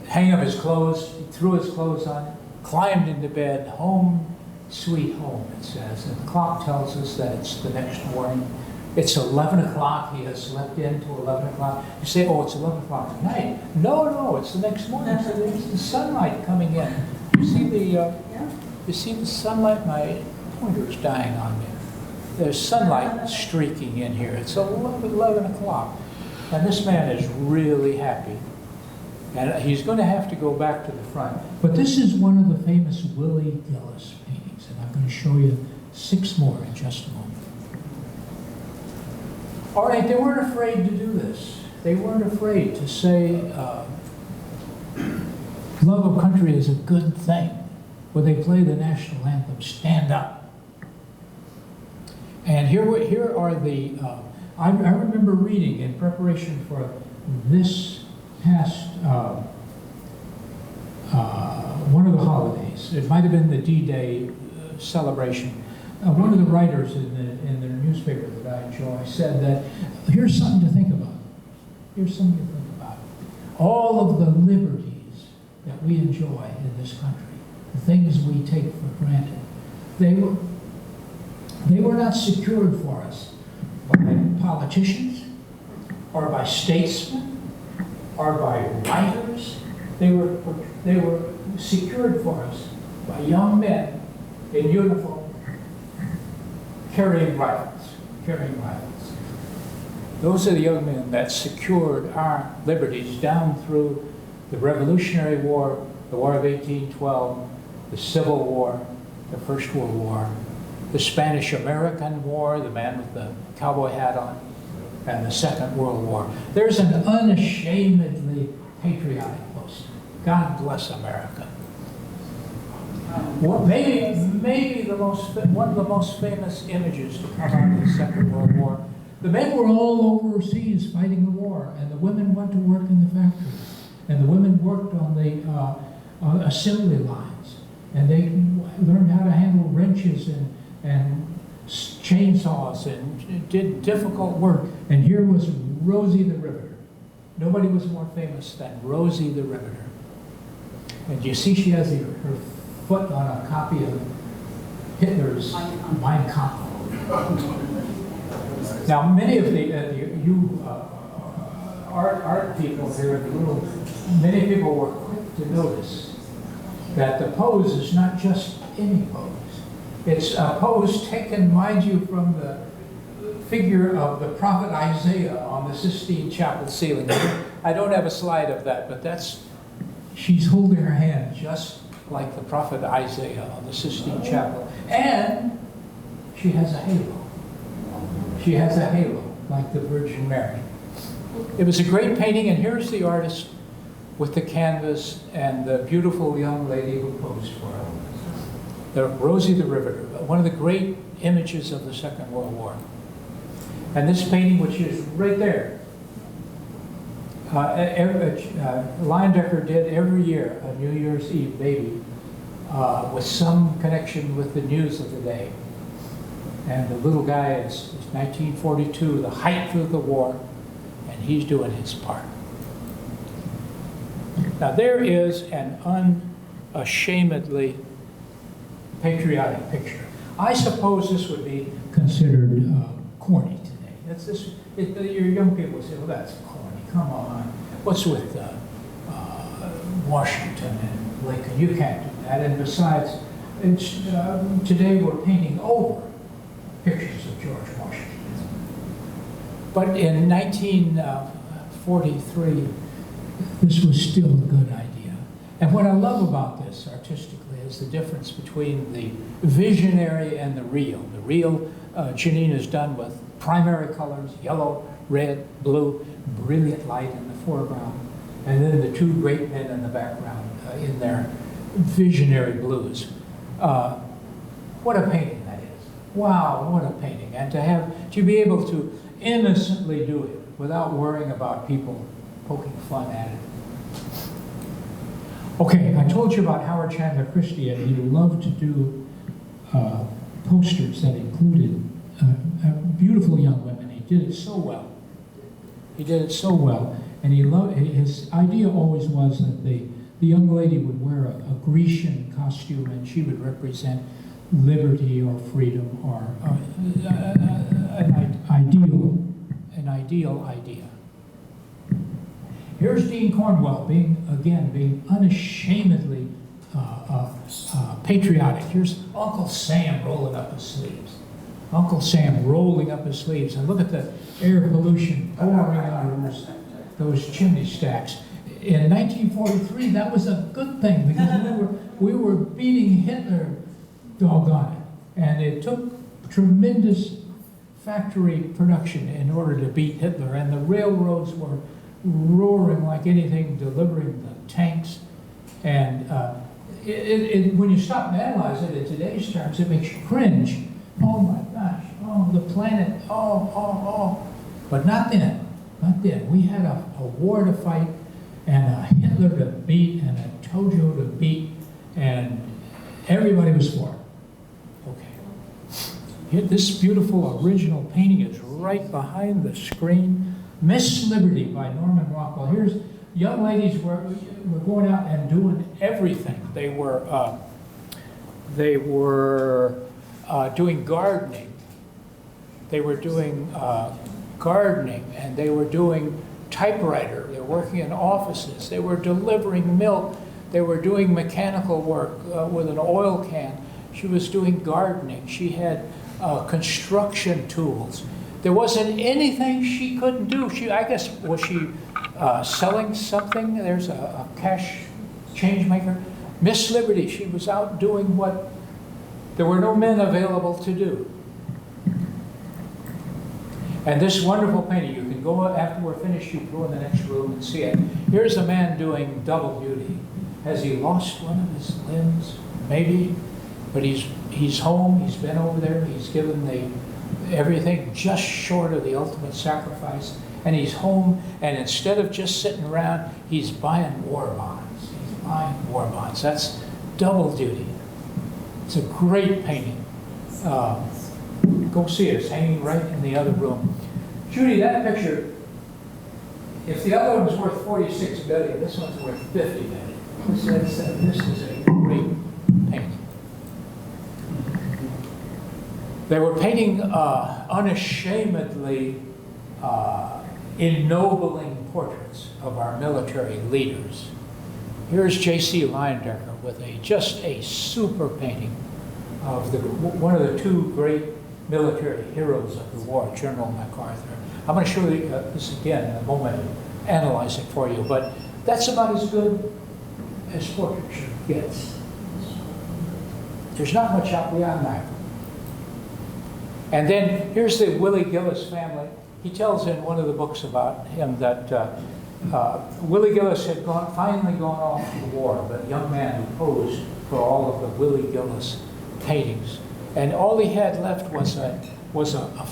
hang up his clothes. He threw his clothes on, climbed into bed. Home, sweet home, it says. And the clock tells us that it's the next morning. It's 11 o'clock. He has slept in till 11 o'clock. You say, oh, it's 11 o'clock tonight. No, it's the next morning. So there's the sunlight coming in. You see the sunlight? My pointer's dying on me. There's sunlight streaking in here. It's 11 o'clock. And this man is really happy. And he's going to have to go back to the front. But this is one of the famous Willie Gillis paintings. And I'm going to show you 6 more in just a moment. All right, they weren't afraid to do this. They weren't afraid to say love of country is a good thing. When they play the national anthem, stand up. And here are the, I remember reading in preparation for this past, one of the holidays. It might have been the D-Day celebration. One of the writers in the newspaper that I enjoy said that here's something to think about. Here's something to think about. All of the liberties that we enjoy in this country, the things we take for granted, they were not secured for us by politicians or by statesmen or by writers. They were secured for us by young men in uniform carrying rifles. Those are the young men that secured our liberties down through the Revolutionary War, the War of 1812, the Civil War, the First World War, the Spanish-American War, the man with the cowboy hat on, and the Second World War. There's an unashamedly patriotic poster. God bless America. Well, maybe one of the most famous images to come out of the Second World War. The men were all overseas fighting the war, and the women went to work in the factories, and the women worked on the assembly lines, and they learned how to handle wrenches and and chainsaws and did difficult work. And here was Rosie the Riveter. Nobody was more famous than Rosie the Riveter. And you see she has her foot on a copy of Hitler's Mein Kampf. Now, many of you art people here in the room, many people were quick to notice that the pose is not just any pose. It's a pose taken, mind you, from the figure of the prophet Isaiah on the Sistine Chapel ceiling. I don't have a slide of that, but she's holding her hand just like the prophet Isaiah on the Sistine Chapel. And she has a halo. She has a halo, like the Virgin Mary. It was a great painting, and here's the artist with the canvas and the beautiful young lady who posed for her. Rosie the Riveter, one of the great images of the Second World War. And this painting, which is right there, Leyendecker did every year a New Year's Eve baby with some connection with the news of the day. And the little guy is 1942, the height of the war, and he's doing his part. Now there is an unashamedly patriotic picture. I suppose this would be considered corny today. Your young people say, well, that's corny, come on. What's with Washington and Lincoln? You can't do that. And besides, today we're painting over pictures of George Washington. But in 1943, this was still a good idea. And what I love about this artistically is the difference between the visionary and the real. The real, Janine is done with primary colors, yellow, red, blue, brilliant light in the foreground, and then the two great men in the background in their visionary blues. What a painting that is. Wow, what a painting. And to be able to innocently do it without worrying about people poking fun at it. Okay, I told you about Howard Chandler Christie, and he loved to do posters that included beautiful young women. He did it so well. He did it so well, and his idea always was that the young lady would wear a Grecian costume, and she would represent liberty or freedom or an ideal idea. Here's Dean Cornwell being unashamedly patriotic. Here's Uncle Sam rolling up his sleeves. Uncle Sam rolling up his sleeves. And look at the air pollution pouring under those chimney stacks. In 1943, that was a good thing because we were beating Hitler, doggone it. And it took tremendous factory production in order to beat Hitler. And the railroads were roaring like anything, delivering the tanks. And when you stop and analyze it in today's terms, it makes you cringe. Oh my gosh, oh, the planet, oh. But not then, not then. We had a war to fight, and a Hitler to beat, and a Tojo to beat, and everybody was for it. Okay. Here, this beautiful original painting is right behind the screen. Miss Liberty by Norman Rockwell. Here's young ladies were going out and doing everything. They were doing gardening. They were doing gardening, and they were doing typewriter. They were working in offices. They were delivering milk. They were doing mechanical work with an oil can. She was doing gardening. She had construction tools. There wasn't anything she couldn't do. Was she selling something? There's a cash change maker. Miss Liberty, she was out doing what there were no men available to do. And this wonderful painting, you can go, after we're finished, you can go in the next room and see it. Here's a man doing double duty. Has he lost one of his limbs? Maybe. But he's home, he's been over there, he's given everything just short of the ultimate sacrifice. And he's home, and instead of just sitting around, he's buying war bonds. He's buying war bonds. That's double duty. It's a great painting. Go see it. It's hanging right in the other room. Judy, that picture, if the other one's worth 46 billion, this one's worth 50 billion. This is a great painting. They were painting unashamedly ennobling portraits of our military leaders. Here's J.C. Leyendecker with just a super painting of one of the two great military heroes of the war, General MacArthur. I'm going to show you this again in a moment and analyze it for you, but that's about as good as portraiture gets. There's not much out beyond that. And then here's the Willie Gillis family. He tells in one of the books about him that Willie Gillis had finally gone off to the war, but a young man who posed for all of the Willie Gillis paintings. And all he had left was a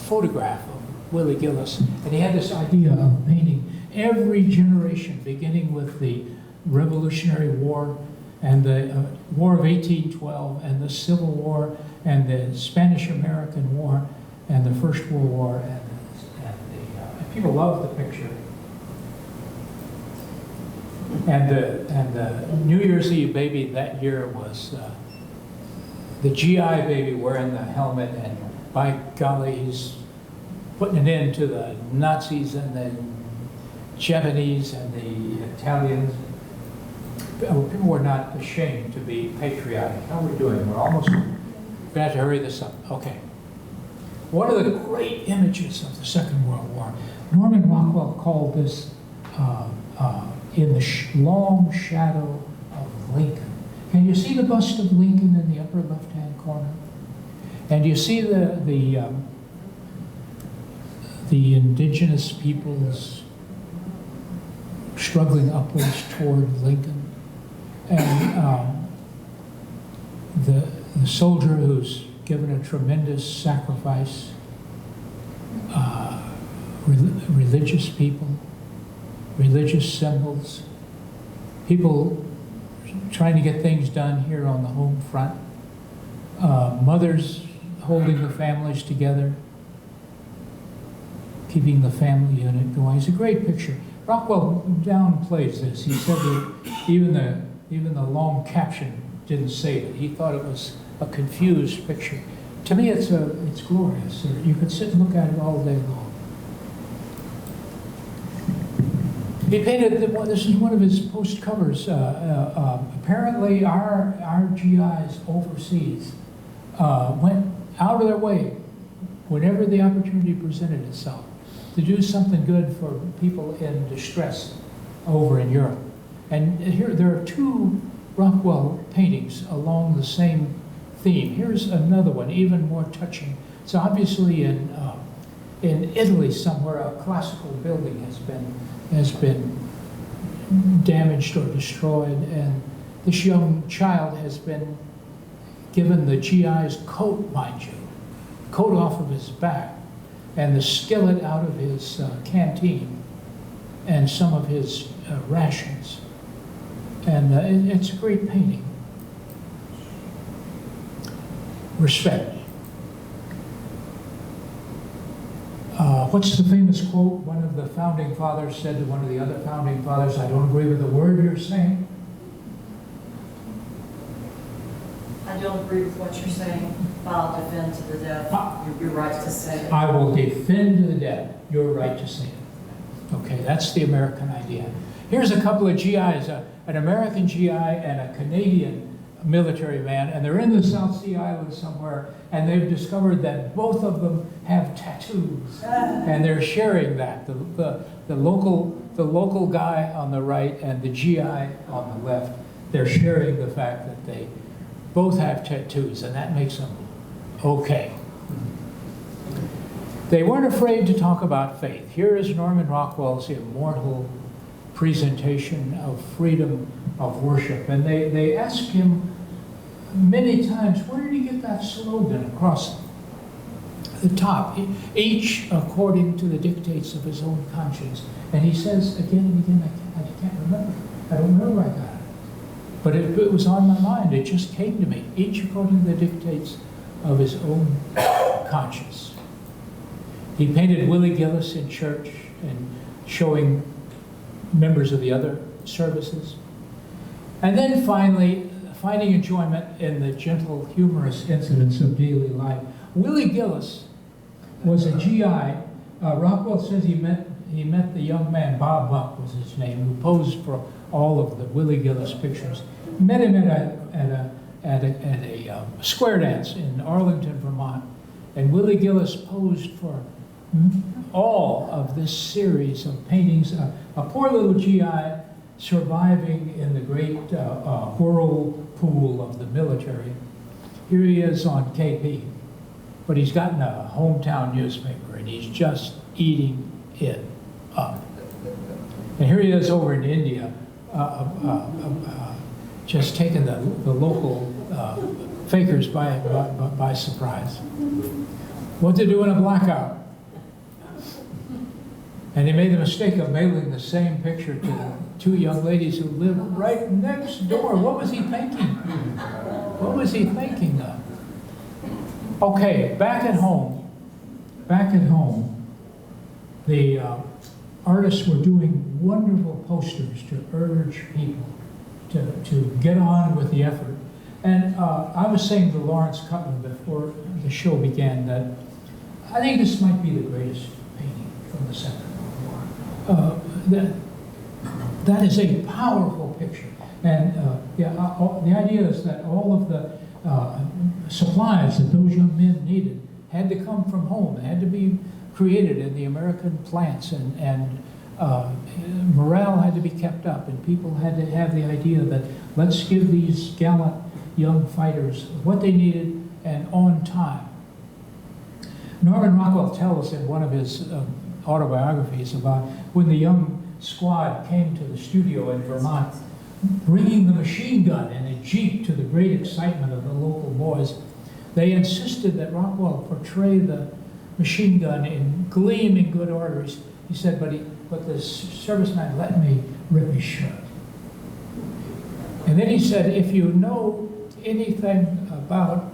photograph of Willie Gillis. And he had this idea of painting every generation, beginning with the Revolutionary War and the War of 1812 and the Civil War and the Spanish-American War and the First World War. And people love the picture. And the New Year's Eve baby that year was the GI baby wearing the helmet, and by golly, he's putting it into the Nazis and the Japanese and the Italians. People were not ashamed to be patriotic. How are we doing? We're almost going to have to hurry this up. Okay. One of the great images of the Second World War, Norman Rockwell called this in the long shadow of Lincoln. Can you see the bust of Lincoln in the upper left-hand corner? And you see the indigenous peoples struggling upwards toward Lincoln, and the soldier who's given a tremendous sacrifice, religious people, religious symbols, people trying to get things done here on the home front, mothers holding the families together, keeping the family unit going. It's a great picture. Rockwell downplays this. He said that even the long caption didn't say it. He thought it was a confused picture. To me, it's glorious. You could sit and look at it all day long. He painted, this is one of his post covers. Apparently our GIs overseas went out of their way whenever the opportunity presented itself to do something good for people in distress over in Europe. And here, there are two Rockwell paintings along the same theme. Here's another one, even more touching. It's obviously in Italy somewhere, a classical building has been damaged or destroyed, and this young child has been given the GI's coat, mind you, coat off of his back, and the skillet out of his canteen, and some of his rations. And it's a great painting. Respect. What's the famous quote one of the founding fathers said to one of the other founding fathers? I don't agree with the word you're saying. I don't agree with what you're saying, but I'll defend to the death your right to say it. I will defend to the death your right to say it. Okay, that's the American idea. Here's a couple of GIs, an American GI and a Canadian military man, and they're in the South Sea Islands somewhere, and they've discovered that both of them have tattoos, and they're sharing that. The local guy on the right and the GI on the left, they're sharing the fact that they both have tattoos, and that makes them okay. They weren't afraid to talk about faith. Here is Norman Rockwell's immortal presentation of freedom of worship. And they asked him many times, where did he get that slogan across the top? Each according to the dictates of his own conscience. And he says again and again, I can't remember. I don't remember I got it. But it was on my mind. It just came to me. Each according to the dictates of his own conscience. He painted Willie Gillis in church and showing members of the other services. And then finally, finding enjoyment in the gentle, humorous incidents of daily life. Willie Gillis was a GI. Rockwell says he met the young man, Bob Buck was his name, who posed for all of the Willie Gillis pictures. Met him at a square dance in Arlington, Vermont, and Willie Gillis posed for all of this series of paintings. A poor little GI surviving in the great whirlpool of the military. Here he is on KP, but he's gotten a hometown newspaper and he's just eating it up. And here he is over in India, just taking the local fakers by surprise. What to do in a blackout? And he made the mistake of mailing the same picture to the two young ladies who lived right next door. What was he thinking? What was he thinking of? Okay, back at home, the artists were doing wonderful posters to urge people to get on with the effort. And I was saying to Lawrence Cutman before the show began that I think this might be the greatest painting from the Second World War. That is a powerful picture. And the idea is that all of the supplies that those young men needed had to come from home. They had to be created in the American plants, and morale had to be kept up, and people had to have the idea that let's give these gallant young fighters what they needed and on time. Norman Rockwell tells in one of his autobiographies about when the young squad came to the studio in Vermont, bringing the machine gun in a Jeep to the great excitement of the local boys. They insisted that Rockwell portray the machine gun in gleaming good order. He said, but the serviceman let me rip his shirt. And then he said, if you know anything about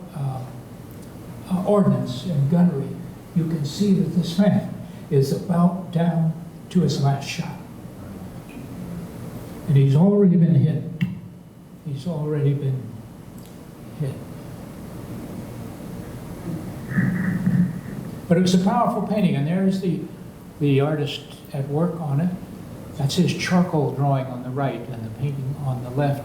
ordnance and gunnery, you can see that this man is about down to his last shot. And he's already been hit. He's already been hit. But it was a powerful painting, and there's the artist at work on it. That's his charcoal drawing on the right and the painting on the left.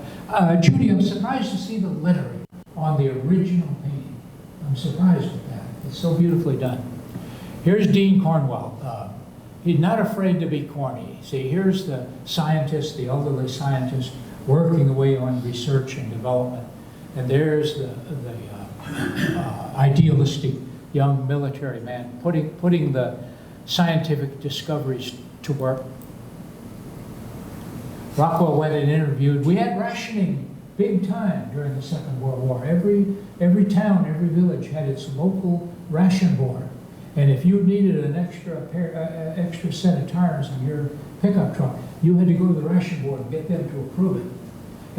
Judy, I'm surprised to see the lettering on the original painting. I'm surprised with that. It's so beautifully done. Here's Dean Cornwell. He's not afraid to be corny. See, here's the scientist, the elderly scientist, working away on research and development. And there's the idealistic young military man putting the scientific discoveries to work. Rockwell went and interviewed. We had rationing big time during the Second World War. Every town, every village had its local ration board. And if you needed an extra set of tires in your pickup truck, you had to go to the ration board and get them to approve it.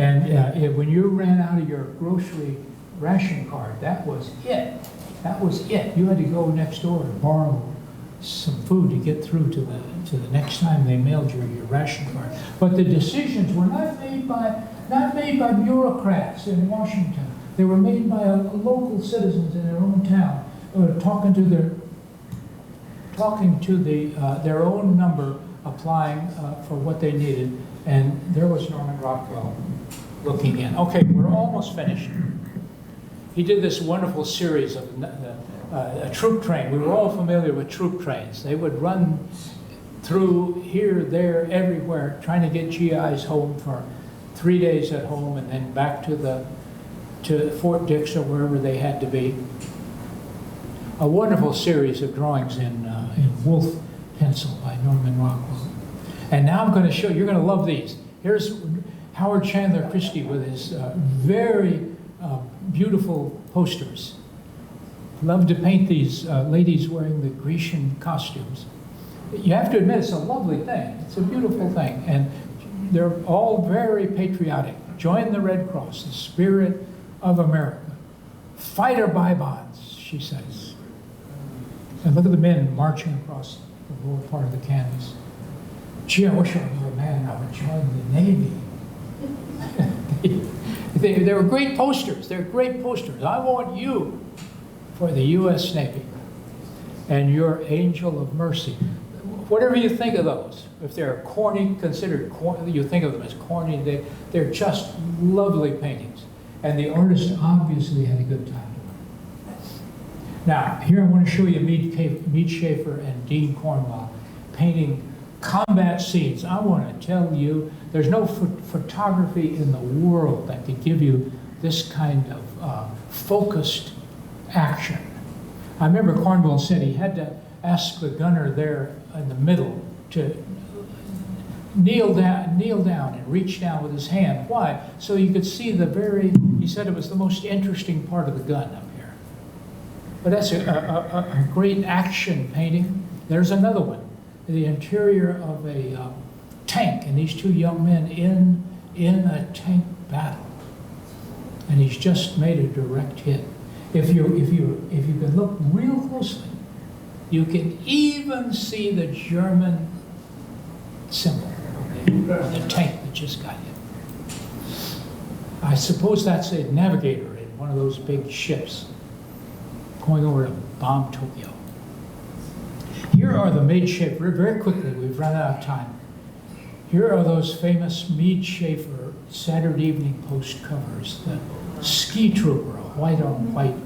And when you ran out of your grocery ration card, that was it. That was it. You had to go next door to borrow some food to get through to the next time they mailed you your ration card. But the decisions were not made by bureaucrats in Washington. They were made by local citizens in their own town, talking to their own number, applying for what they needed. And there was Norman Rockwell looking in. Okay, we're almost finished. He did this wonderful series of a troop train. We were all familiar with troop trains. They would run through here, there, everywhere, trying to get GIs home for 3 days at home and then back to Fort Dix or wherever they had to be. A wonderful series of drawings in wolf pencil by Norman Rockwell. And now I'm going to show you, you're going to love these. Here's Howard Chandler Christie with his very beautiful posters. Love to paint these ladies wearing the Grecian costumes. You have to admit, it's a lovely thing. It's a beautiful thing. And they're all very patriotic. Join the Red Cross, the spirit of America. fighter bygones, she says. And look at the men marching across the lower part of the canvas. Gee, I wish I were a man, I would join the Navy. They were great posters. They're great posters. I want you for the U.S. Navy and your angel of mercy. Whatever you think of those, if they're corny, considered corny, you think of them as corny, they're just lovely paintings. And the artist obviously had a good time doing it. Now, here I want to show you Mead Schaeffer and Dean Cornwell painting combat scenes. I want to tell you, there's no photography in the world that could give you this kind of focused action. I remember Cornwell said he had to ask the gunner there in the middle to kneel down and reach down with his hand. Why? So you could see he said it was the most interesting part of the gun up here. But that's a great action painting. There's another one. The interior of a tank, and these two young men in a tank battle, and he's just made a direct hit. If you can look real closely, you can even see the German symbol on the tank that just got hit. I suppose that's a navigator in one of those big ships going over to bomb Tokyo. Here are the Mead Schaeffer, very quickly, we've run out of time. Here are those famous Mead Schaeffer Saturday Evening Post covers, the Ski Trooper, a white on white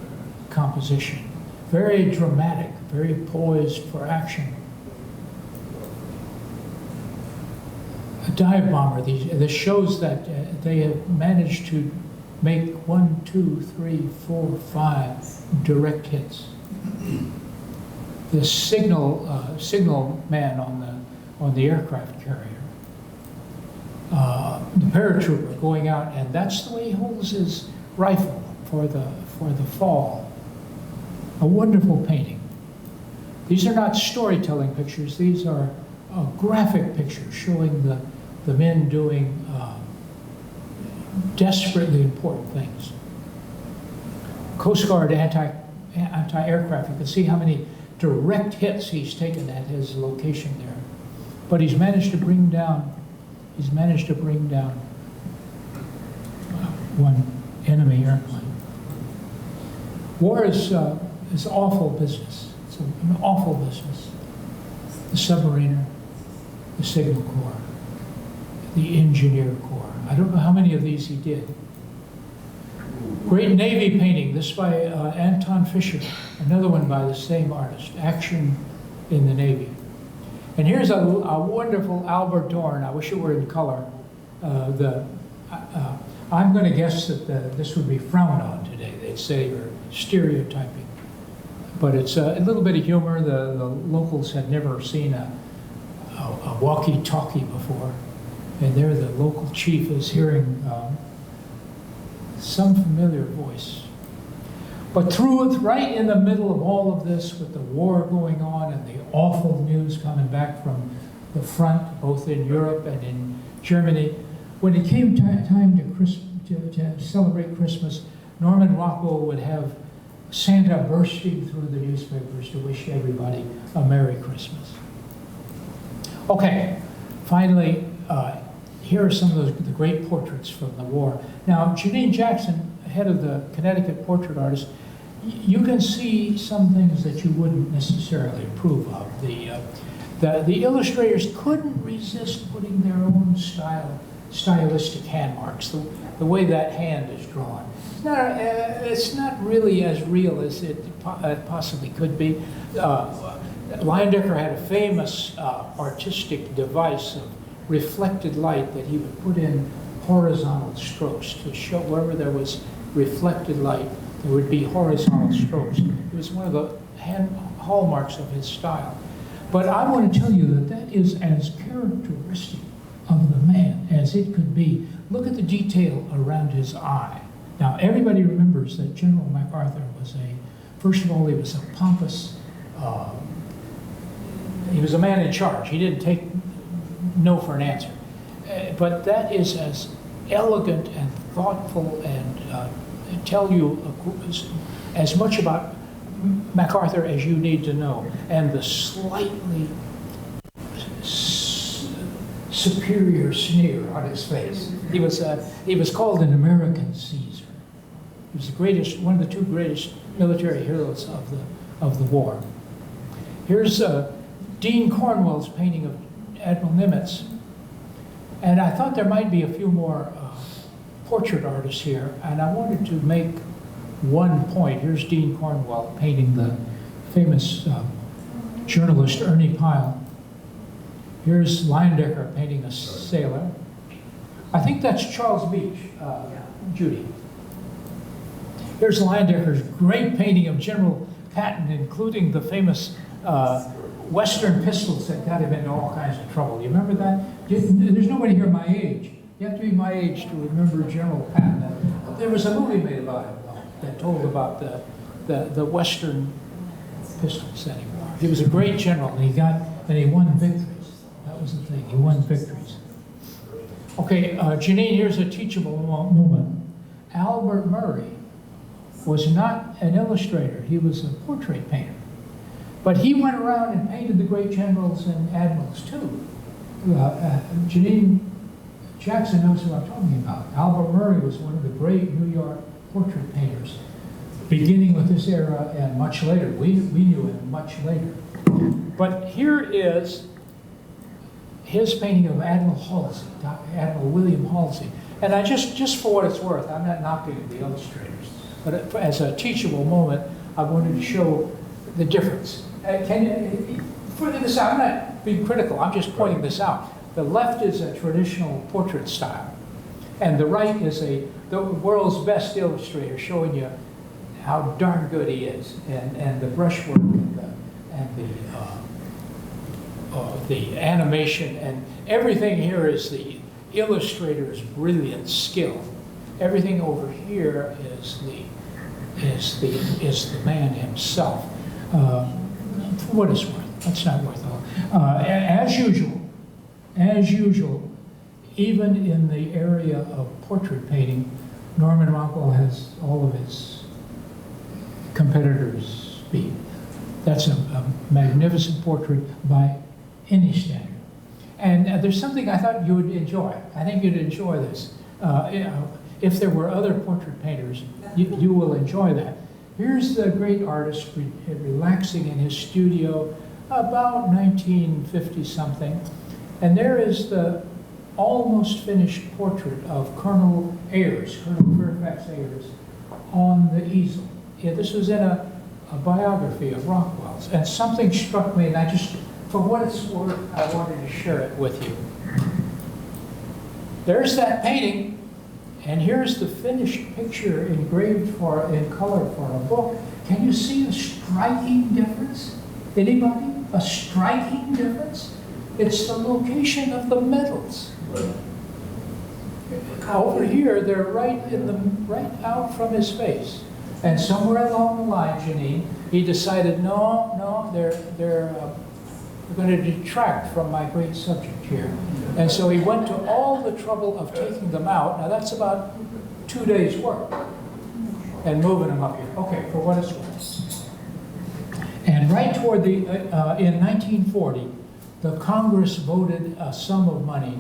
composition. Very dramatic, very poised for action. A dive bomber, this shows that they have managed to make 1, 2, 3, 4, 5 direct hits. The signal man on the aircraft carrier, the paratrooper going out, and that's the way he holds his rifle for the fall. A wonderful painting. These are not storytelling pictures. These are graphic pictures showing the men doing desperately important things. Coast Guard anti-aircraft. You can see how many direct hits he's taken at his location there, but he's managed to bring down one enemy airplane. War is awful business. It's an awful business. The submariner, the signal corps, the engineer corps. I don't know how many of these he did. Great Navy painting, this by Anton Fisher, another one by the same artist, Action in the Navy. And here's a wonderful Albert Dorn. I wish it were in color. I'm going to guess that this would be frowned on today. They'd say you're stereotyping. But it's a little bit of humor. The locals had never seen a walkie-talkie before. And there the local chief is hearing some familiar voice. But right in the middle of all of this, with the war going on and the awful news coming back from the front, both in Europe and in Germany, when it came time to celebrate Christmas, Norman Rockwell would have Santa bursting through the newspapers to wish everybody a Merry Christmas. Okay, finally, here are some of the great portraits from the war. Now, Janine Jackson, head of the Connecticut portrait artist, you can see some things that you wouldn't necessarily approve of. The illustrators couldn't resist putting their own stylistic hand marks, the way that hand is drawn. It's not really as real as it possibly could be. Leyendecker had a famous artistic device of reflected light that he would put in horizontal strokes to show wherever there was reflected light, there would be horizontal strokes. It was one of the hallmarks of his style. But I want to tell you that is as characteristic of the man as it could be. Look at the detail around his eye. Now, everybody remembers that General MacArthur first of all, he was a pompous, he was a man in charge. He didn't take no for an answer. But that is as elegant and thoughtful and tell you as much about MacArthur as you need to know, and the slightly superior sneer on his face. He was called an American Caesar. He was the greatest, one of the two greatest military heroes of the war. Here's Dean Cornwell's painting of Admiral Nimitz. And I thought there might be a few more portrait artists here, and I wanted to make one point. Here's Dean Cornwell painting the famous journalist Ernie Pyle. Here's Leyendecker painting a sailor. I think that's Charles Beach, Judy. Here's Leyendecker's great painting of General Patton, including the famous Western pistols that got him into all kinds of trouble. You remember that? There's nobody here my age. You have to be my age to remember General Patton. There was a movie made about him, though, that told about the Western pistols that he wore. He was a great general, and he won victories. That was the thing. He won victories. Okay, Janine, here's a teachable moment. Albert Murray was not an illustrator. He was a portrait painter. But he went around and painted the great generals and admirals, too. Janine Jackson knows who I'm talking about. Albert Murray was one of the great New York portrait painters, beginning with this era and much later. We knew him much later. But here is his painting of Admiral Halsey, Admiral William Halsey. And I just for what it's worth, I'm not knocking the illustrators, but as a teachable moment, I wanted to show the difference. Can you further this out? I'm not being critical, I'm just pointing this out. The left is a traditional portrait style, and the right is the world's best illustrator showing you how darn good he is, and the brushwork and the animation, and everything here is the illustrator's brilliant skill. Everything over here is the man himself. For what it's worth, that's not worth all. As usual, even in the area of portrait painting, Norman Rockwell has all of his competitors beat. That's a magnificent portrait by any standard. And there's something I thought you would enjoy. I think you'd enjoy this. If there were other portrait painters, you will enjoy that. Here's the great artist relaxing in his studio about 1950-something. And there is the almost finished portrait of Colonel Ayres, Colonel Fairfax Ayres, on the easel. Yeah, this was in a biography of Rockwell's. And something struck me, and I just, for what it's worth, I wanted to share it with you. There's that painting. And here's the finished picture engraved in color for a book. Can you see a striking difference? Anybody? A striking difference? It's the location of the medals. Over here, they're right out from his face. And somewhere along the line, Janine, he decided, no, they're going to detract from my great subject here. And so he went to all the trouble of taking them out. Now that's about 2 days' work. And moving them up here. Okay, for what it's worth. And right toward in 1940, the Congress voted a sum of money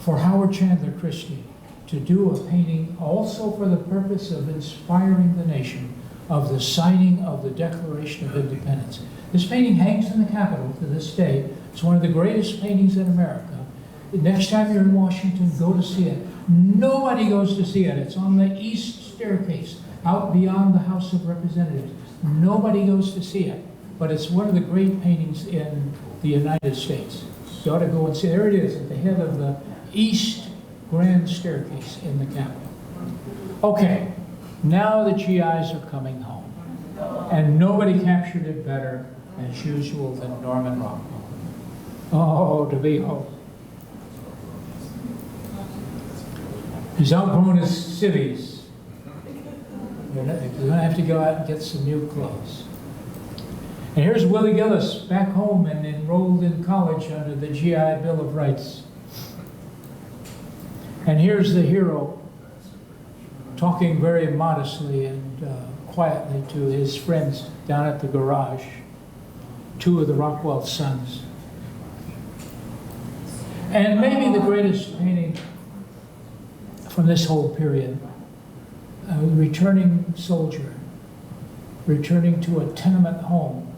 for Howard Chandler Christie to do a painting also for the purpose of inspiring the nation of the signing of the Declaration of Independence. This painting hangs in the Capitol to this day. It's one of the greatest paintings in America. The next time you're in Washington, go to see it. Nobody goes to see it. It's on the east staircase, out beyond the House of Representatives. Nobody goes to see it. But it's one of the great paintings in the United States. You ought to go and see it. There it is, at the head of the east grand staircase in the Capitol. Okay, now the GIs are coming home. And nobody captured it better, as usual, than Norman Rockwell. Oh, to be home. He's outgrown his civvies. You're going to have to go out and get some new clothes. And here's Willie Gillis back home and enrolled in college under the GI Bill of Rights. And here's the hero talking very modestly and quietly to his friends down at the garage, two of the Rockwell sons. And maybe the greatest painting from this whole period, a returning soldier, returning to a tenement home.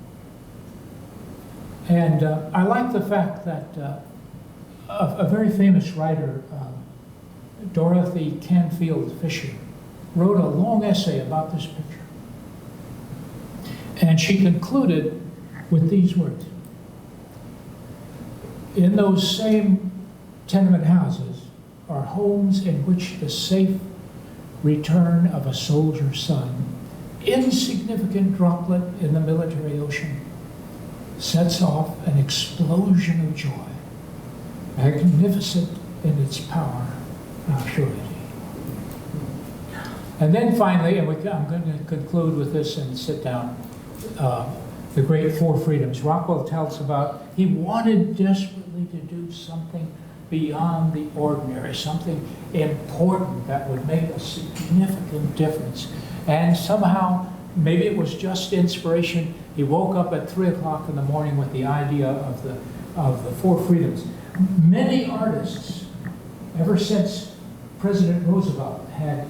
And I like the fact that a very famous writer, Dorothy Canfield Fisher, wrote a long essay about this picture. And she concluded with these words: in those same tenement houses are homes in which the safe return of a soldier's son, insignificant droplet in the military ocean, sets off an explosion of joy, magnificent in its power and purity. And then finally, and I'm going to conclude with this and sit down, the great four freedoms. Rockwell tells about he wanted desperately to do something beyond the ordinary, something important that would make a significant difference. And somehow, maybe it was just inspiration, he woke up at 3 o'clock in the morning with the idea of the four freedoms. Many artists, ever since President Roosevelt had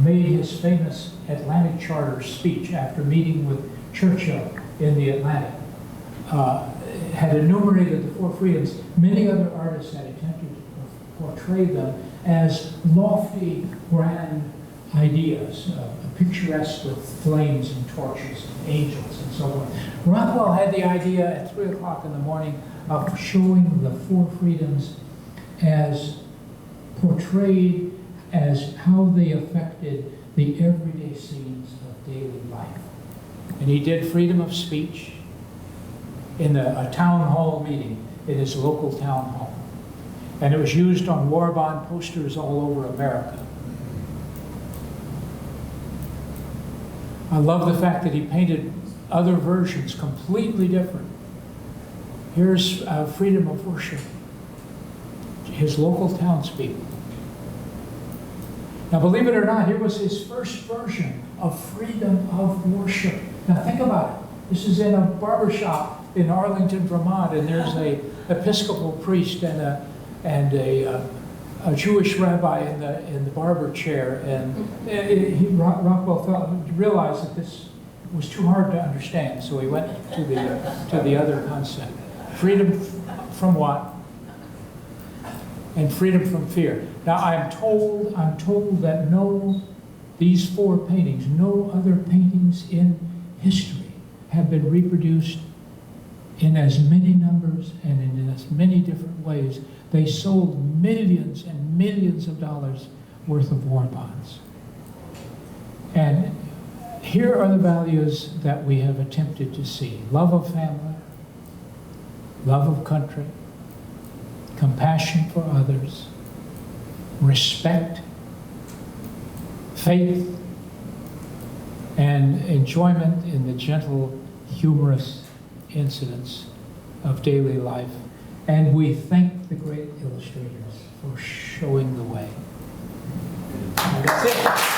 made his famous Atlantic Charter speech after meeting with Churchill in the Atlantic, had enumerated the four freedoms, many other artists had attempted to portray them as lofty, grand ideas, picturesque with flames and torches and angels and so on. Rockwell had the idea at 3 o'clock in the morning of showing the four freedoms as portrayed as how they affected the everyday scenes of daily life. And he did freedom of speech in a town hall meeting in his local town hall. And it was used on war bond posters all over America. I love the fact that he painted other versions completely different. Here's freedom of worship, his local townspeople. Now, believe it or not, here was his first version of freedom of worship. Now, think about it. This is in a barber shop in Arlington, Vermont, and there's a Episcopal priest and a Jewish rabbi in the barber chair, and Rockwell realized that this was too hard to understand, so he went to the other concept: freedom from what? And freedom from fear. Now, I'm told that these four paintings, no other paintings in history have been reproduced in as many numbers and in as many different ways. They sold millions and millions of dollars worth of war bonds. And here are the values that we have attempted to see: love of family, love of country, compassion for others, respect, faith, and enjoyment in the gentle, humorous incidents of daily life. And we thank the great illustrators for showing the way. And that's it.